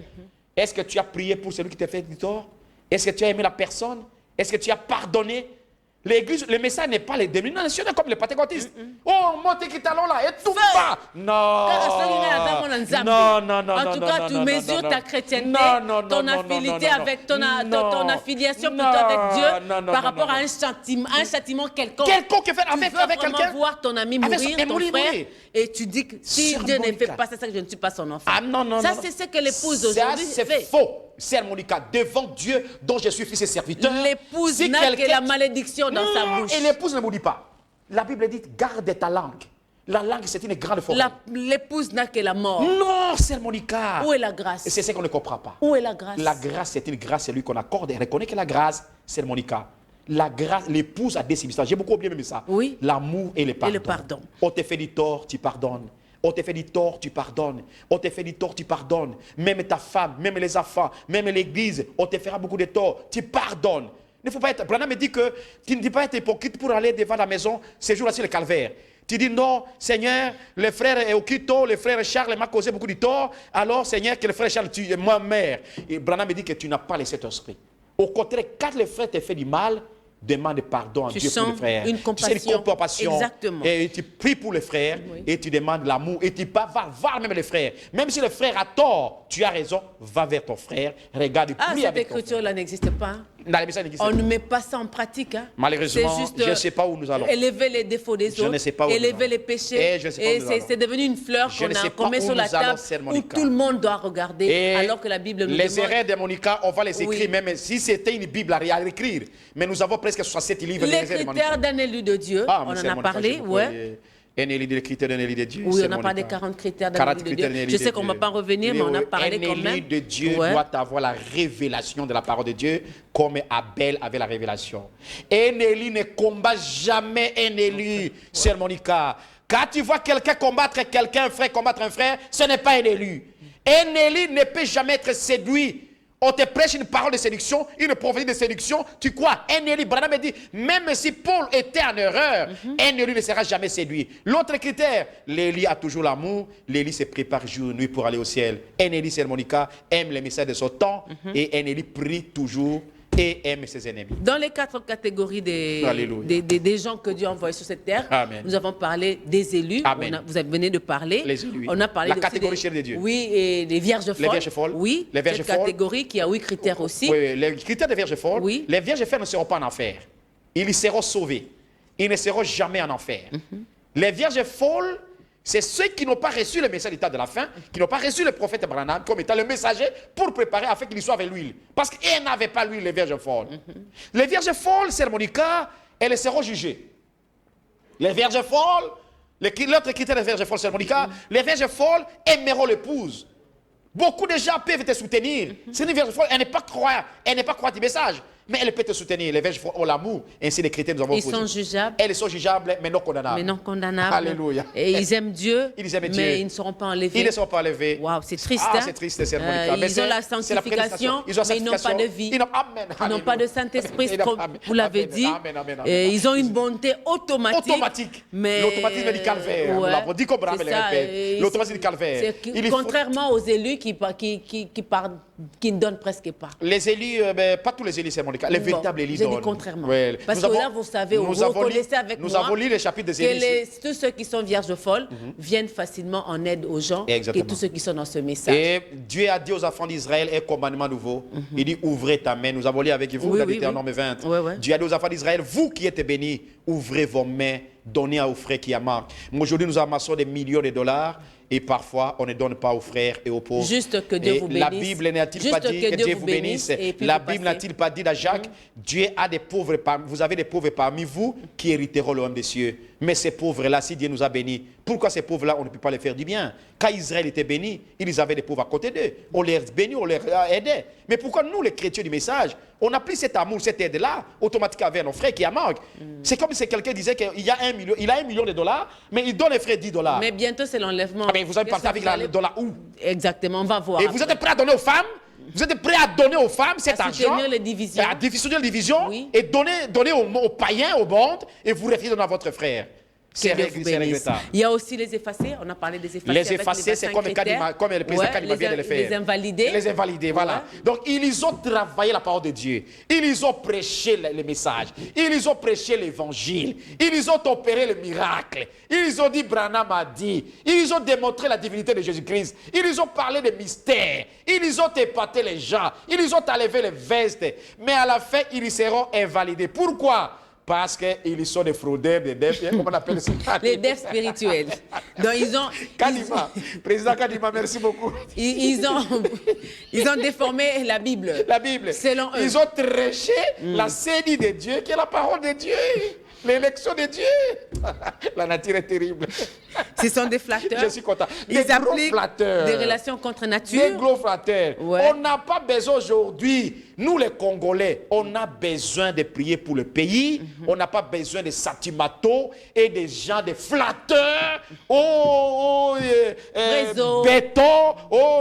Est-ce que tu as prié pour celui qui t'a fait du tort? Est-ce que tu as aimé la personne? Est-ce que tu as pardonné? L'église, le message n'est pas les dénominations comme les pentecôtistes. Oh, monte qui talon là, et tout va. Non. Non. En tout cas, tu mesures ta chrétienté, ton affiliation avec ton affiliation plutôt avec Dieu par rapport à un châtiment quelconque. Quelconque fait avec quelqu'un. Tu quelqu'un. veux voir ton ami mourir, ton frère, et tu dis que si Dieu ne fait pas ça, c'est que je ne suis pas son enfant. Ah non. Ça, c'est ce que l'épouse aujourd'hui fait. C'est faux. Sœur Monica, devant Dieu, dont je suis fils et serviteur. L'épouse n'a que la malédiction dans sa bouche. Et l'épouse ne maudit pas. La Bible dit, garde ta langue. La langue, c'est une grande forêt. L'épouse n'a que la mort. Non, Sœur Monica. Où est la grâce? Et c'est ce qu'on ne comprend pas. Où est la grâce? La grâce, c'est une grâce, c'est lui qu'on accorde. Et reconnaît que la grâce, Sœur Monica. La grâce, l'épouse a des substances. J'ai beaucoup bien aimé ça. Oui. L'amour et le pardon. Et le pardon. On te fait du tort, tu pardonnes. On te fait du tort, tu pardonnes. On te fait du tort, tu pardonnes. Même ta femme, même les enfants, même l'église, on te fera beaucoup de tort, tu pardonnes. Il ne faut pas être... Branham me dit que tu ne dis pas être hypocrite pour aller devant la maison ces jours-là sur le calvaire. Tu dis non, Seigneur, le frère Eukito, le frère Charles m'a causé beaucoup de tort. Alors, Seigneur, que le frère Charles tue ma mère. Et Branham me dit que tu n'as pas laissé ton esprit. Au contraire, quand le frère te fait du mal, demande pardon à Dieu pour le frère. Une compassion. Tu sais, une compassion. Exactement. Et tu pries pour le frère et tu demandes l'amour. Et tu vas voir même le frère. Même si le frère a tort, tu as raison, va vers ton frère, regarde, prie avec ton frère. Cette écriture-là n'existe pas. On ne met pas ça en pratique. Hein. Malheureusement, juste, je ne sais pas où nous allons. Élever les défauts des autres, ne sais pas où élever les péchés. Et c'est devenu une fleur qu'on met sur la table où tout le monde doit regarder, et alors que la Bible nous les demande... erreurs de Monica, on va les écrire, même si c'était une Bible à écrire. Mais nous avons presque 67 livres. Les critères d'un élu de Dieu, on en a parlé, ouais. Les critères d'un élu de Dieu. Oui, on a parlé des 40 critères d'un élu de Dieu. Je sais qu'on ne va pas revenir, mais on a parlé quand même. Un élu de Dieu doit avoir la révélation de la parole de Dieu, comme Abel avait la révélation. Un élu ne combat jamais un élu, Sœur Monica. Quand tu vois quelqu'un combattre quelqu'un, un frère combattre un frère, ce n'est pas un élu. Un élu ne peut jamais être séduit. On te prêche une parole de séduction, une prophétie de séduction. Tu crois? Un élu, Branham dit, même si Paul était en erreur, un élu ne sera jamais séduit. L'autre critère, l'élu a toujours l'amour. L'élu se prépare jour et nuit pour aller au ciel. Un élu, Sœur Monica, aime les messages de son temps. Et un élu prie toujours et aime ses ennemis. Dans les 4 catégories des gens que Dieu a envoyés sur cette terre, Amen. nous avons parlé des élus. Vous venez de parler. Les élus. On a parlé la catégorie chère de Dieu. Oui, et les vierges folles. Les vierges folles. Oui, les vierges cette folles. catégorie qui a 8 critères aussi. Oui, les critères des vierges folles. Oui. Les vierges folles ne seront pas en enfer. Ils seront sauvés. Ils ne seront jamais en enfer. Les vierges folles, c'est ceux qui n'ont pas reçu le message d'état de la fin, qui n'ont pas reçu le prophète Branham comme étant le messager pour préparer afin qu'il soit avec l'huile. Parce qu'elles n'avaient pas l'huile, les vierges folles. Les vierges folles, Sœur Monica, elles seront jugées. Les vierges folles, l'autre critère des vierges folles, Sœur Monica, les vierges folles aimeront l'épouse. Beaucoup de gens peuvent te soutenir. C'est une vierge folle, elle n'est pas croyante du message. Mais elle peut te soutenir. Les vierges ont l'amour. Ainsi, les critères nous avons posés. Ils sont jugeables. Elles sont jugeables, mais non condamnables. Mais non condamnables. Alléluia. Et ils aiment Dieu. Ils aiment mais ils ne seront pas enlevés. Ils ne seront pas enlevés. Waouh, c'est triste. Ah, c'est triste, c'est ils ont la sanctification, mais ils n'ont pas de vie. Ils n'ont pas de Saint-Esprit, comme vous l'avez dit. Ils ont une bonté automatique. Mais l'automatisme du calvaire. Ouais, on dit comme Branham le répète. L'automatisme du calvaire. Contrairement aux élus qui pardonnent qui ne donnent presque pas. Les élus, pas tous les élus, c'est mon cas. Les véritables élus j'ai dit donnent. contrairement. Ouais. Parce que là, vous savez, vous reconnaissez avec moi nous avons lu les chapitres des élus. que tous ceux qui sont vierges folles viennent facilement en aide aux gens. Exactement. Et tous ceux qui sont dans ce message. Et Dieu a dit aux enfants d'Israël un commandement nouveau. Il dit ouvrez ta main. Nous avons lu avec vous dans Deutéronome 20. Ouais. Dieu a dit aux enfants d'Israël, vous qui êtes bénis, ouvrez vos mains, donnez aux frères qui amassent. Aujourd'hui, nous amassons des millions de dollars. Et parfois, on ne donne pas aux frères et aux pauvres. Juste que Dieu vous bénisse. La Bible n'a-t-il pas dit que Dieu vous bénisse? La Bible n'a-t-il pas dit à Jacques, Dieu a des pauvres vous avez des pauvres parmi vous qui hériteront le royaume des cieux. Mais ces pauvres-là, si Dieu nous a bénis, pourquoi ces pauvres-là, on ne peut pas les faire du bien? Quand Israël était béni, ils avaient des pauvres à côté d'eux. On les bénit, on les aidait. Mais pourquoi nous, les chrétiens du message, on n'a plus cet amour, cette aide-là, automatiquement vers nos frères qui en manquent? C'est comme si quelqu'un disait qu'il a $1 million, mais il donne les frères $10. Mais bientôt, c'est l'enlèvement. Ah, mais vous avez parti avec le dollar où? Exactement, on va voir. Et vous êtes prêt à donner aux femmes? Vous êtes prêt à donner aux femmes cet argent? Soutenir les divisions. À soutenir les divisions, oui. Et donner aux païens, aux bandes, et vous refusez de donner à votre frère. C'est regrettable. Il y a aussi les effacés. On a parlé des effacés. Les effacés, c'est comme le président Kadima vient de le faire. Les invalidés. Les invalidés, voilà. Donc, ils ont travaillé la parole de Dieu. Ils ont prêché le message. Ils ont prêché l'évangile. Ils ont opéré le miracle. Ils ont dit, Branham a dit. Ils ont démontré la divinité de Jésus-Christ. Ils ont parlé des mystères. Ils ont épaté les gens. Ils ont enlevé les vestes. Mais à la fin, ils seront invalidés. Pourquoi? Parce qu'ils sont des fraudeurs, des devs, comment on appelle ça? Les devs spirituels. Donc ils ont... Kadima, président Kadima, merci beaucoup. Ils ont déformé la Bible. La Bible. Selon eux. Ils ont tréché la série de Dieu, qui est la parole de Dieu. L'élection de Dieu. La nature est terrible. Ce sont des flatteurs. Je suis content. Ils appliquent des relations contre nature. Des gros flatteurs. Ouais. On n'a pas besoin aujourd'hui, nous les Congolais, on a besoin de prier pour le pays. On n'a pas besoin de satimato et des gens, des flatteurs. Béton,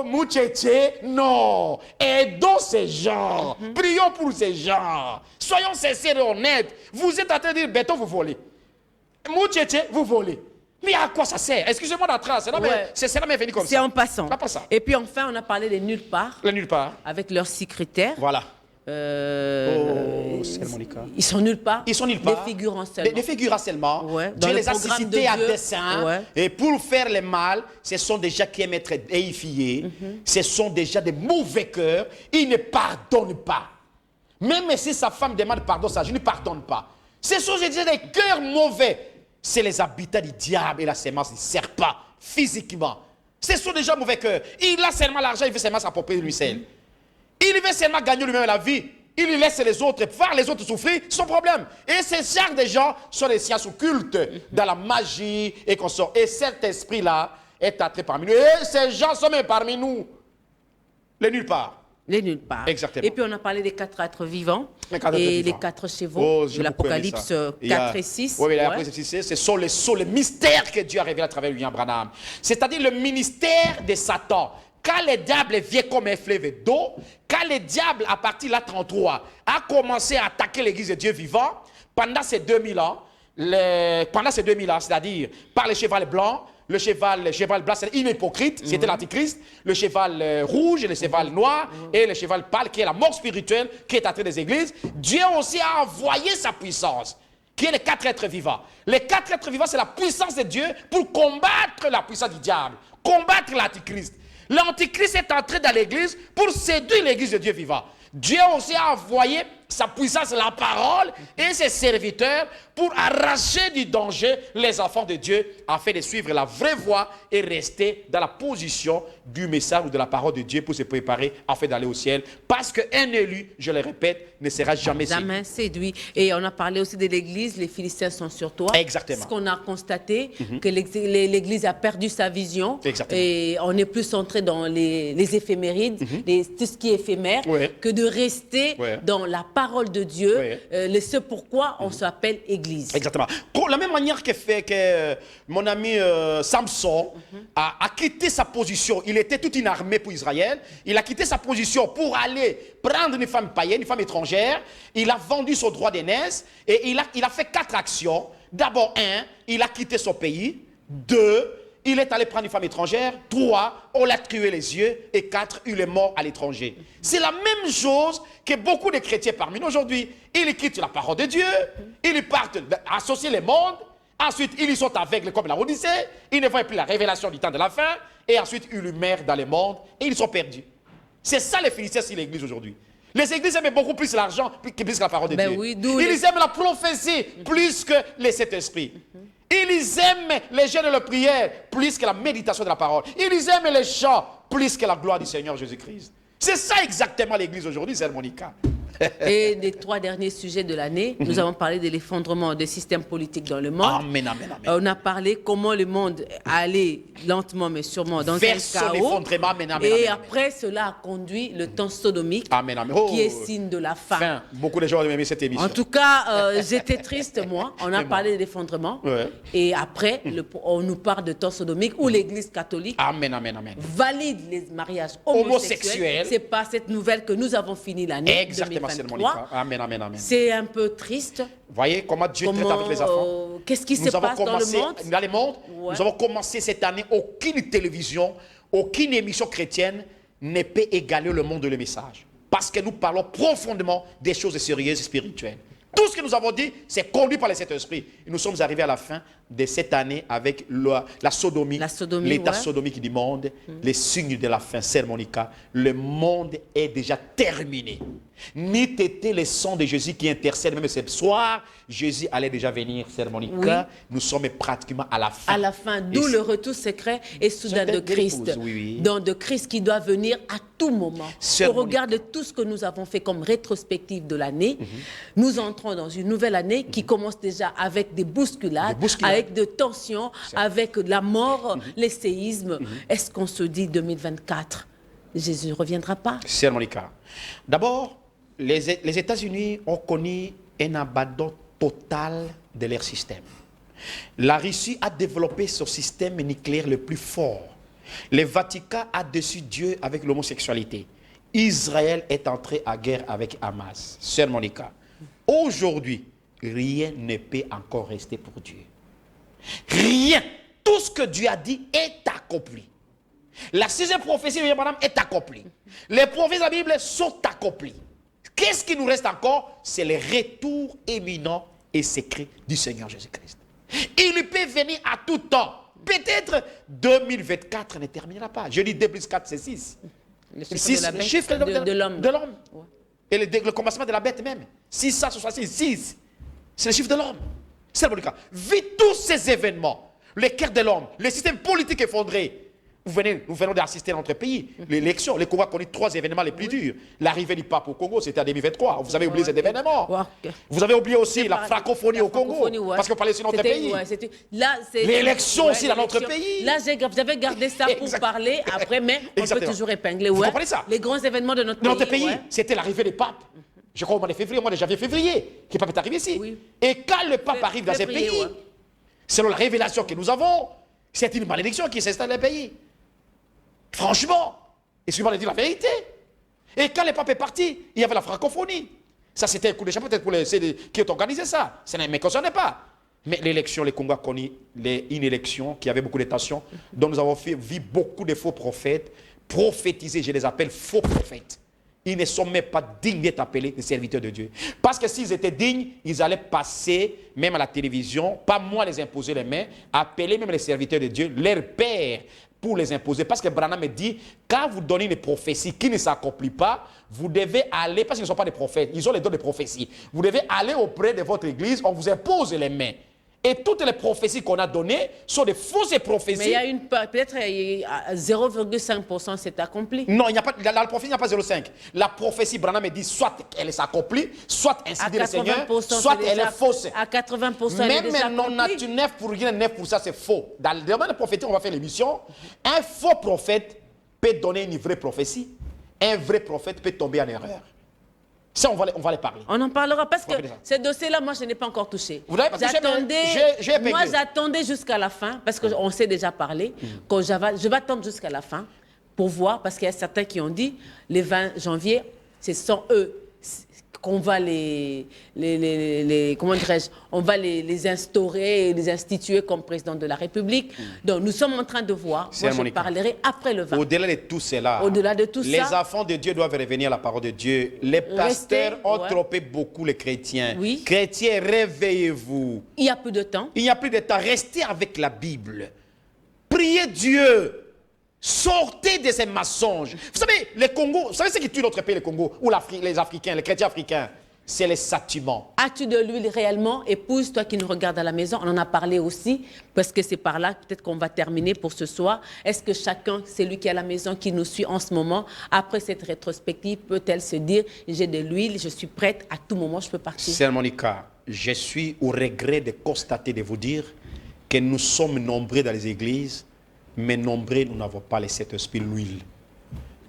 moucheche. Non. Aidons ces gens. Prions pour ces gens. Soyons sincères et honnêtes. Vous êtes en train de dire, béton, vous volez. Moucheche, vous volez. Mais à quoi ça sert? Excusez-moi d'entrer. C'est là mais venu comme ça. C'est en passant. En passant. Et puis enfin, on a parlé de nulle part. Le nulle part. Avec leurs secrétaires. Voilà. Ils sont nulle part. Ils sont nulle part. Des figurants seulement. Des figurants seulement. Ouais. Dieu les a suscités à dessein. Ouais. Et pour faire le mal, ce sont des gens qui aiment être déifiés. Ce sont des gens de mauvais cœur. Ils ne pardonnent pas. Même si sa femme demande pardon, ça, je ne pardonne pas. Ce sont des cœurs mauvais. C'est les habitats du diable et la sémence du serpent, physiquement. Ce sont des gens mauvais cœur. Il a seulement l'argent, il veut seulement s'approprier lui seul. Il veut seulement gagner lui-même la vie. Il laisse les autres, faire les autres souffrir, son problème. Et ces genres de gens sont des sciences occultes, dans la magie et qu'on sort. Et cet esprit-là est entré parmi nous. Et ces gens sont même parmi nous. Les nulle part. Les nulle part. Exactement. Et puis on a parlé des 4 êtres vivants les 4 chevaux de l'Apocalypse 4 et 6. Oui, l'Apocalypse 6, ce sont les mystères que Dieu a révélés à travers William Branham. C'est-à-dire le ministère de Satan. Quand le diable vient comme un fleuve d'eau, quand le diable, à partir de la 33, a commencé à attaquer l'église de Dieu vivant, pendant ces 2000 ans, c'est-à-dire par le cheval blanc, le cheval blanc, c'est une hypocrite, c'était l'antichrist, le cheval rouge, le cheval noir et le cheval pâle, qui est la mort spirituelle, qui est entrée des églises. Dieu aussi a envoyé sa puissance, qui est les 4 êtres vivants. Les 4 êtres vivants, c'est la puissance de Dieu pour combattre la puissance du diable, combattre l'antichrist. L'antichrist est entré dans l'église pour séduire l'église de Dieu vivant. Dieu aussi a envoyé sa puissance, la parole et ses serviteurs pour arracher du danger les enfants de Dieu afin de suivre la vraie voie et rester dans la position du message ou de la parole de Dieu pour se préparer afin d'aller au ciel. Parce qu'un élu, je le répète, ne sera jamais séduit. Et on a parlé aussi de l'église, les Philistins sont sur toi. Exactement. Ce qu'on a constaté, que l'église a perdu sa vision. Exactement. Et on est plus centré dans les éphémérides, tout ce qui est éphémère, que de rester dans la parole de Dieu, ce pourquoi on s'appelle église. Exactement. De la même manière que mon ami Samson a quitté sa position, il était toute une armée pour Israël, il a quitté sa position pour aller prendre une femme païenne, une femme étrangère, il a vendu son droit d'aînesse et il a fait 4 actions. D'abord, 1, il a quitté son pays. 2, il est allé prendre une femme étrangère. 3, on l'a tué les yeux. Et 4, il est mort à l'étranger. C'est la même chose que beaucoup de chrétiens parmi nous aujourd'hui. Ils quittent la parole de Dieu. Ils partent associer les mondes. Ensuite, ils y sont aveugles comme la Odyssée. Ils ne voient plus la révélation du temps de la fin. Et ensuite, ils meurent dans les mondes. Et ils sont perdus. C'est ça les Philistins sur l'église aujourd'hui. Les églises aiment beaucoup plus l'argent plus que la parole de Dieu. Oui, ils aiment la prophétie plus que les sept esprits. Ils aiment les jeûnes et les prières plus que la méditation de la parole. Ils aiment les chants plus que la gloire du Seigneur Jésus-Christ. C'est ça exactement l'église aujourd'hui, c'est Monica. Et les 3 derniers sujets de l'année, nous avons parlé de l'effondrement des systèmes politiques dans le monde. Amen, amen, amen. On a parlé comment le monde allait lentement mais sûrement dans un chaos. Amen, amen, et amen, après, cela a conduit le temps sodomique, amen, amen. qui est signe de la fin. Beaucoup de gens ont aimé cette émission. En tout cas, j'étais triste, moi. On a parlé de l'effondrement. Ouais. Et après, on nous parle de temps sodomique où l'Église catholique amen, amen, amen. valide les mariages homosexuels. C'est par cette nouvelle que nous avons fini l'année 2023. Amen, amen, amen. C'est un peu triste. Voyez comment Dieu traite avec les enfants. Qu'est-ce qui se passe dans le monde? Dans le monde, Ouais. nous avons commencé cette année, aucune télévision, aucune émission chrétienne ne peut égaler le monde de le message. Parce que nous parlons profondément des choses sérieuses et spirituelles. Tout ce que nous avons dit, c'est conduit par les sept esprits. Et nous sommes arrivés à la fin de cette année avec la sodomie, l'état sodomique du monde, les signes de la fin. Sœur Monica, le monde est déjà terminé. Ni t'étais le sang de Jésus qui intercède, même ce soir, Jésus allait déjà venir, Sœur Monica. Oui. Nous sommes pratiquement à la fin. À la fin, d'où le retour secret et soudain de Christ. Donc de Christ qui doit venir à tout moment. Au regard de tout ce que nous avons fait comme rétrospective de l'année, nous entrons dans une nouvelle année qui commence déjà avec des bousculades, avec de tensions, avec la mort, les séismes. Est-ce qu'on se dit 2024, Jésus ne reviendra pas? Sœur Monica, d'abord, les États-Unis ont connu un abandon total de leur système. La Russie a développé son système nucléaire le plus fort. Le Vatican a déçu Dieu avec l'homosexualité. Israël est entré en guerre avec Hamas. Sœur Monica, aujourd'hui, rien ne peut encore rester pour Dieu. Rien. Tout ce que Dieu a dit est accompli. La 6e prophétie de Madame est accomplie. Les prophéties de la Bible sont accomplies. Qu'est-ce qui nous reste encore? C'est le retour éminent et secret du Seigneur Jésus-Christ. Il peut venir à tout temps. Peut-être 2024 ne terminera pas. Je dis 2 plus 4, c'est 6. Le chiffre de l'homme. Ouais. Et le commencement de la bête même. 666. C'est le chiffre de l'homme. C'est le cas. Vu tous ces événements, le cœur de l'homme, le système politique effondré, nous venons d'assister à notre pays, l'élection, les Congo a connu 3 événements les plus durs. L'arrivée du pape au Congo, c'était en 2023. Vous avez oublié cet événement. Vous avez oublié aussi la francophonie au Congo, parce qu'on parlait sur notre pays. L'élection aussi dans notre pays. Là, j'avais gardé ça pour parler après, mais on peut toujours épingler. Vous comprenez ça? Les grands événements de notre pays. C'était l'arrivée des papes. Je crois au mois de février, au mois de janvier-février, que le pape est arrivé ici. Oui. Et quand le pape arrive dans ce pays, selon la révélation que nous avons, c'est une malédiction qui s'installe dans le pays. Franchement, excusez-moi de dire la vérité. Et quand le pape est parti, il y avait la francophonie. Ça, c'était un coup de chapeau peut-être pour les qui ont organisé ça. Ça ne me concernait pas. Mais l'élection, les Congo a connu une élection qui avait beaucoup de tensions, dont nous avons vu beaucoup de faux prophètes prophétiser. Je les appelle faux prophètes. Ils ne sont même pas dignes d'être appelés des serviteurs de Dieu. Parce que s'ils étaient dignes, ils allaient passer même à la télévision, pas moi les imposer les mains, appeler même les serviteurs de Dieu, leur père, pour les imposer. Parce que Branham me dit, quand vous donnez une prophétie qui ne s'accomplit pas, vous devez aller, parce qu'ils ne sont pas des prophètes, ils ont les dons de prophétie, vous devez aller auprès de votre église, on vous impose les mains. Et toutes les prophéties qu'on a données sont des fausses prophéties. Mais il y a peut-être 0,5% c'est accompli. Non, il n'y a pas, la prophétie n'y a pas 0,5. La prophétie, Branham me dit, soit elle s'accomplit, soit ainsi dit le Seigneur, soit elle est fausse. À 80%, elle est déjà accomplie. Même 99,9% c'est faux. Dans le domaine de prophétie, on va faire l'émission. Un faux prophète peut donner une vraie prophétie. Un vrai prophète peut tomber en erreur. Ça, on va les parler. On en parlera parce que ce dossier-là, moi, je n'ai pas encore touché. Vous n'avez pas touché, moi, j'attendais jusqu'à la fin, parce qu'on s'est déjà parlé, que je vais attendre jusqu'à la fin pour voir, parce qu'il y a certains qui ont dit, le 20 janvier, ce sont eux qu'on va comment dirais-je, on va les instaurer et les instituer comme président de la République. Donc nous sommes en train de voir, moi je parlerai après le 20. Au-delà de tout cela, les enfants de Dieu doivent revenir à la parole de Dieu. Les pasteurs ont trompé beaucoup les chrétiens. Oui. Chrétiens, réveillez-vous. Il n'y a plus de temps. Il n'y a plus de temps. Restez avec la Bible. Priez Dieu. Sortez de ces mensonges. Vous savez, les Congos, vous savez ce qui tue notre pays, le Congo, ou les Africains, les chrétiens africains? C'est les châtiments. As-tu de l'huile réellement? Épouse, toi qui nous regardes à la maison, on en a parlé aussi, parce que c'est par là peut-être qu'on va terminer pour ce soir. Est-ce que chacun, celui qui est à la maison, qui nous suit en ce moment, après cette rétrospective, peut-elle se dire, j'ai de l'huile, je suis prête, à tout moment, je peux partir? Sœur Monica, je suis au regret de constater, de vous dire, que nous sommes nombreux dans les églises, mais nombreux, nous n'avons pas les sept esprits, l'huile.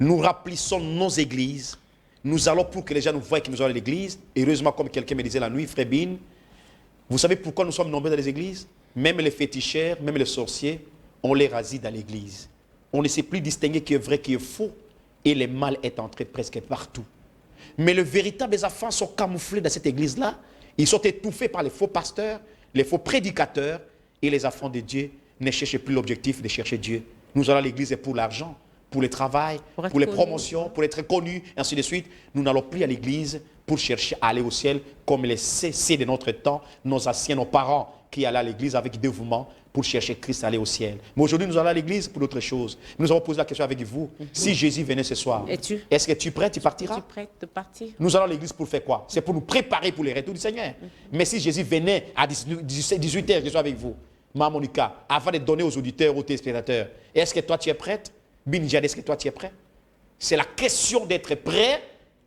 Nous remplissons nos églises. Nous allons pour que les gens nous voient que nous allons à l'église. Heureusement, comme quelqu'un me disait la nuit, Frébine, vous savez pourquoi nous sommes nombreux dans les églises? Même les féticheurs, même les sorciers, on les rassit dans l'église. On ne sait plus distinguer qui est vrai, qui est faux. Et le mal est entré presque partout. Mais les véritables enfants sont camouflés dans cette église-là. Ils sont étouffés par les faux pasteurs, les faux prédicateurs. Et les enfants de Dieu ne cherchez plus l'objectif de chercher Dieu. Nous allons à l'église pour l'argent, pour le travail, pour les promotions, pour être connus, et ainsi de suite. Nous n'allons plus à l'église pour chercher à aller au ciel, comme les CC de notre temps, nos anciens, nos parents, qui allaient à l'église avec dévouement pour chercher Christ à aller au ciel. Mais aujourd'hui, nous allons à l'église pour d'autres choses. Nous avons posé la question avec vous. Si Jésus venait ce soir, est-ce que tu es prêt? Tu partiras? Es-tu prête de partir? Nous allons à l'église pour faire quoi? C'est pour nous préparer pour le retour du Seigneur. Mais si Jésus venait à 18h, je suis avec vous. Maman Monica, avant de donner aux auditeurs, aux téléspectateurs, est-ce que toi tu es prête? Binjad, est-ce que toi tu es prêt? C'est la question d'être prêt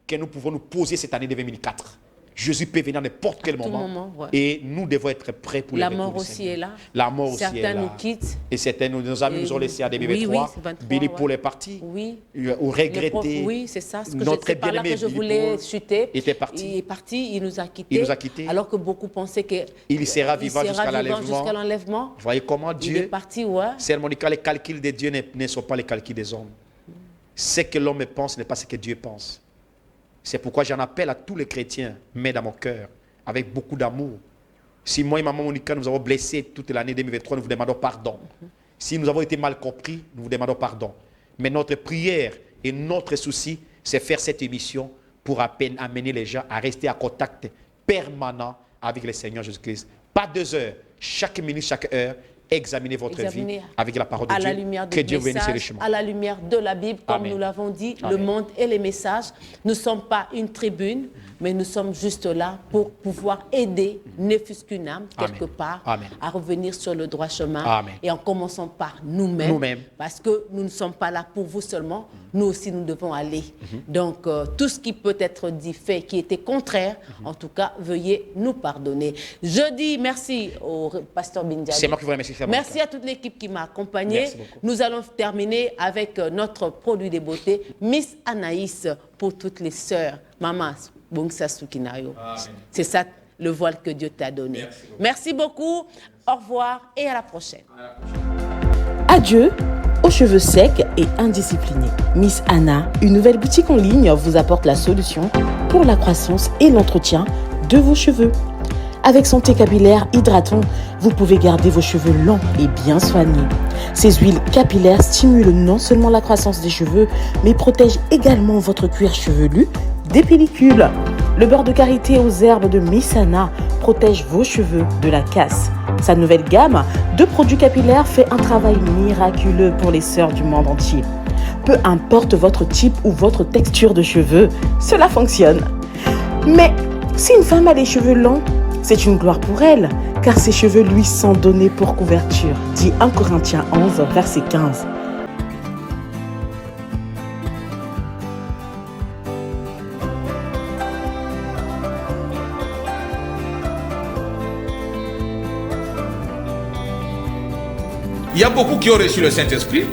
que nous pouvons nous poser cette année de 2004. Jésus peut venir à n'importe quel moment, et nous devons être prêts pour la mort aussi est là. La mort aussi est là. Certains nous quittent. Et certains, nos amis nous ont laissé à 2023. Billy Paul est parti. Oui. Ou regretté. Oui, c'est ça. Notre c'est par là que je voulais chuter. Il était parti. Il est parti, il nous a quittés. Il nous a quittés. Alors que beaucoup pensaient qu'il sera vivant jusqu'à l'enlèvement. Vous voyez comment Dieu. Il est parti, ouais. C'est Monica, les calculs de Dieu ne sont pas les calculs des hommes. Ce que l'homme pense n'est pas ce que Dieu pense. C'est pourquoi j'en appelle à tous les chrétiens, mais dans mon cœur, avec beaucoup d'amour. Si moi et maman Monica nous avons blessé toute l'année 2023, nous vous demandons pardon. Si nous avons été mal compris, nous vous demandons pardon. Mais notre prière et notre souci, c'est faire cette émission pour amener les gens à rester en contact permanent avec le Seigneur Jésus-Christ. Pas 2 heures, chaque minute, chaque heure, examinez votre vie avec la parole de Dieu. À la lumière que Dieu bénisse richement. À la lumière de la Bible, comme nous l'avons dit, le monde et les messages. Nous ne sommes pas une tribune, mais nous sommes juste là pour pouvoir aider, ne fût-ce qu'une âme, quelque part, à revenir sur le droit chemin. Et en commençant par nous-mêmes, parce que nous ne sommes pas là pour vous seulement, nous aussi nous devons aller. Donc, tout ce qui peut être dit, fait, qui était contraire, en tout cas, veuillez nous pardonner. Je dis merci au pasteur Binjad. C'est moi qui vous remercie. Merci à toute l'équipe qui m'a accompagné. Nous allons terminer avec notre produit de beauté, Miss Anaïs, pour toutes les sœurs. Maman, c'est ça le voile que Dieu t'a donné. Merci beaucoup. Au revoir et à la prochaine. Adieu aux cheveux secs et indisciplinés. Miss Anna, une nouvelle boutique en ligne, vous apporte la solution pour la croissance et l'entretien de vos cheveux. Avec son thé capillaire hydratant, vous pouvez garder vos cheveux longs et bien soignés. Ces huiles capillaires stimulent non seulement la croissance des cheveux, mais protègent également votre cuir chevelu des pellicules. Le beurre de karité aux herbes de Miss Anna protège vos cheveux de la casse. Sa nouvelle gamme de produits capillaires fait un travail miraculeux pour les sœurs du monde entier. Peu importe votre type ou votre texture de cheveux, cela fonctionne. Mais si une femme a les cheveux longs, c'est une gloire pour elle, car ses cheveux lui sont donnés pour couverture, dit 1 Corinthiens 11, verset 15. Il y a beaucoup qui ont reçu le Saint-Esprit,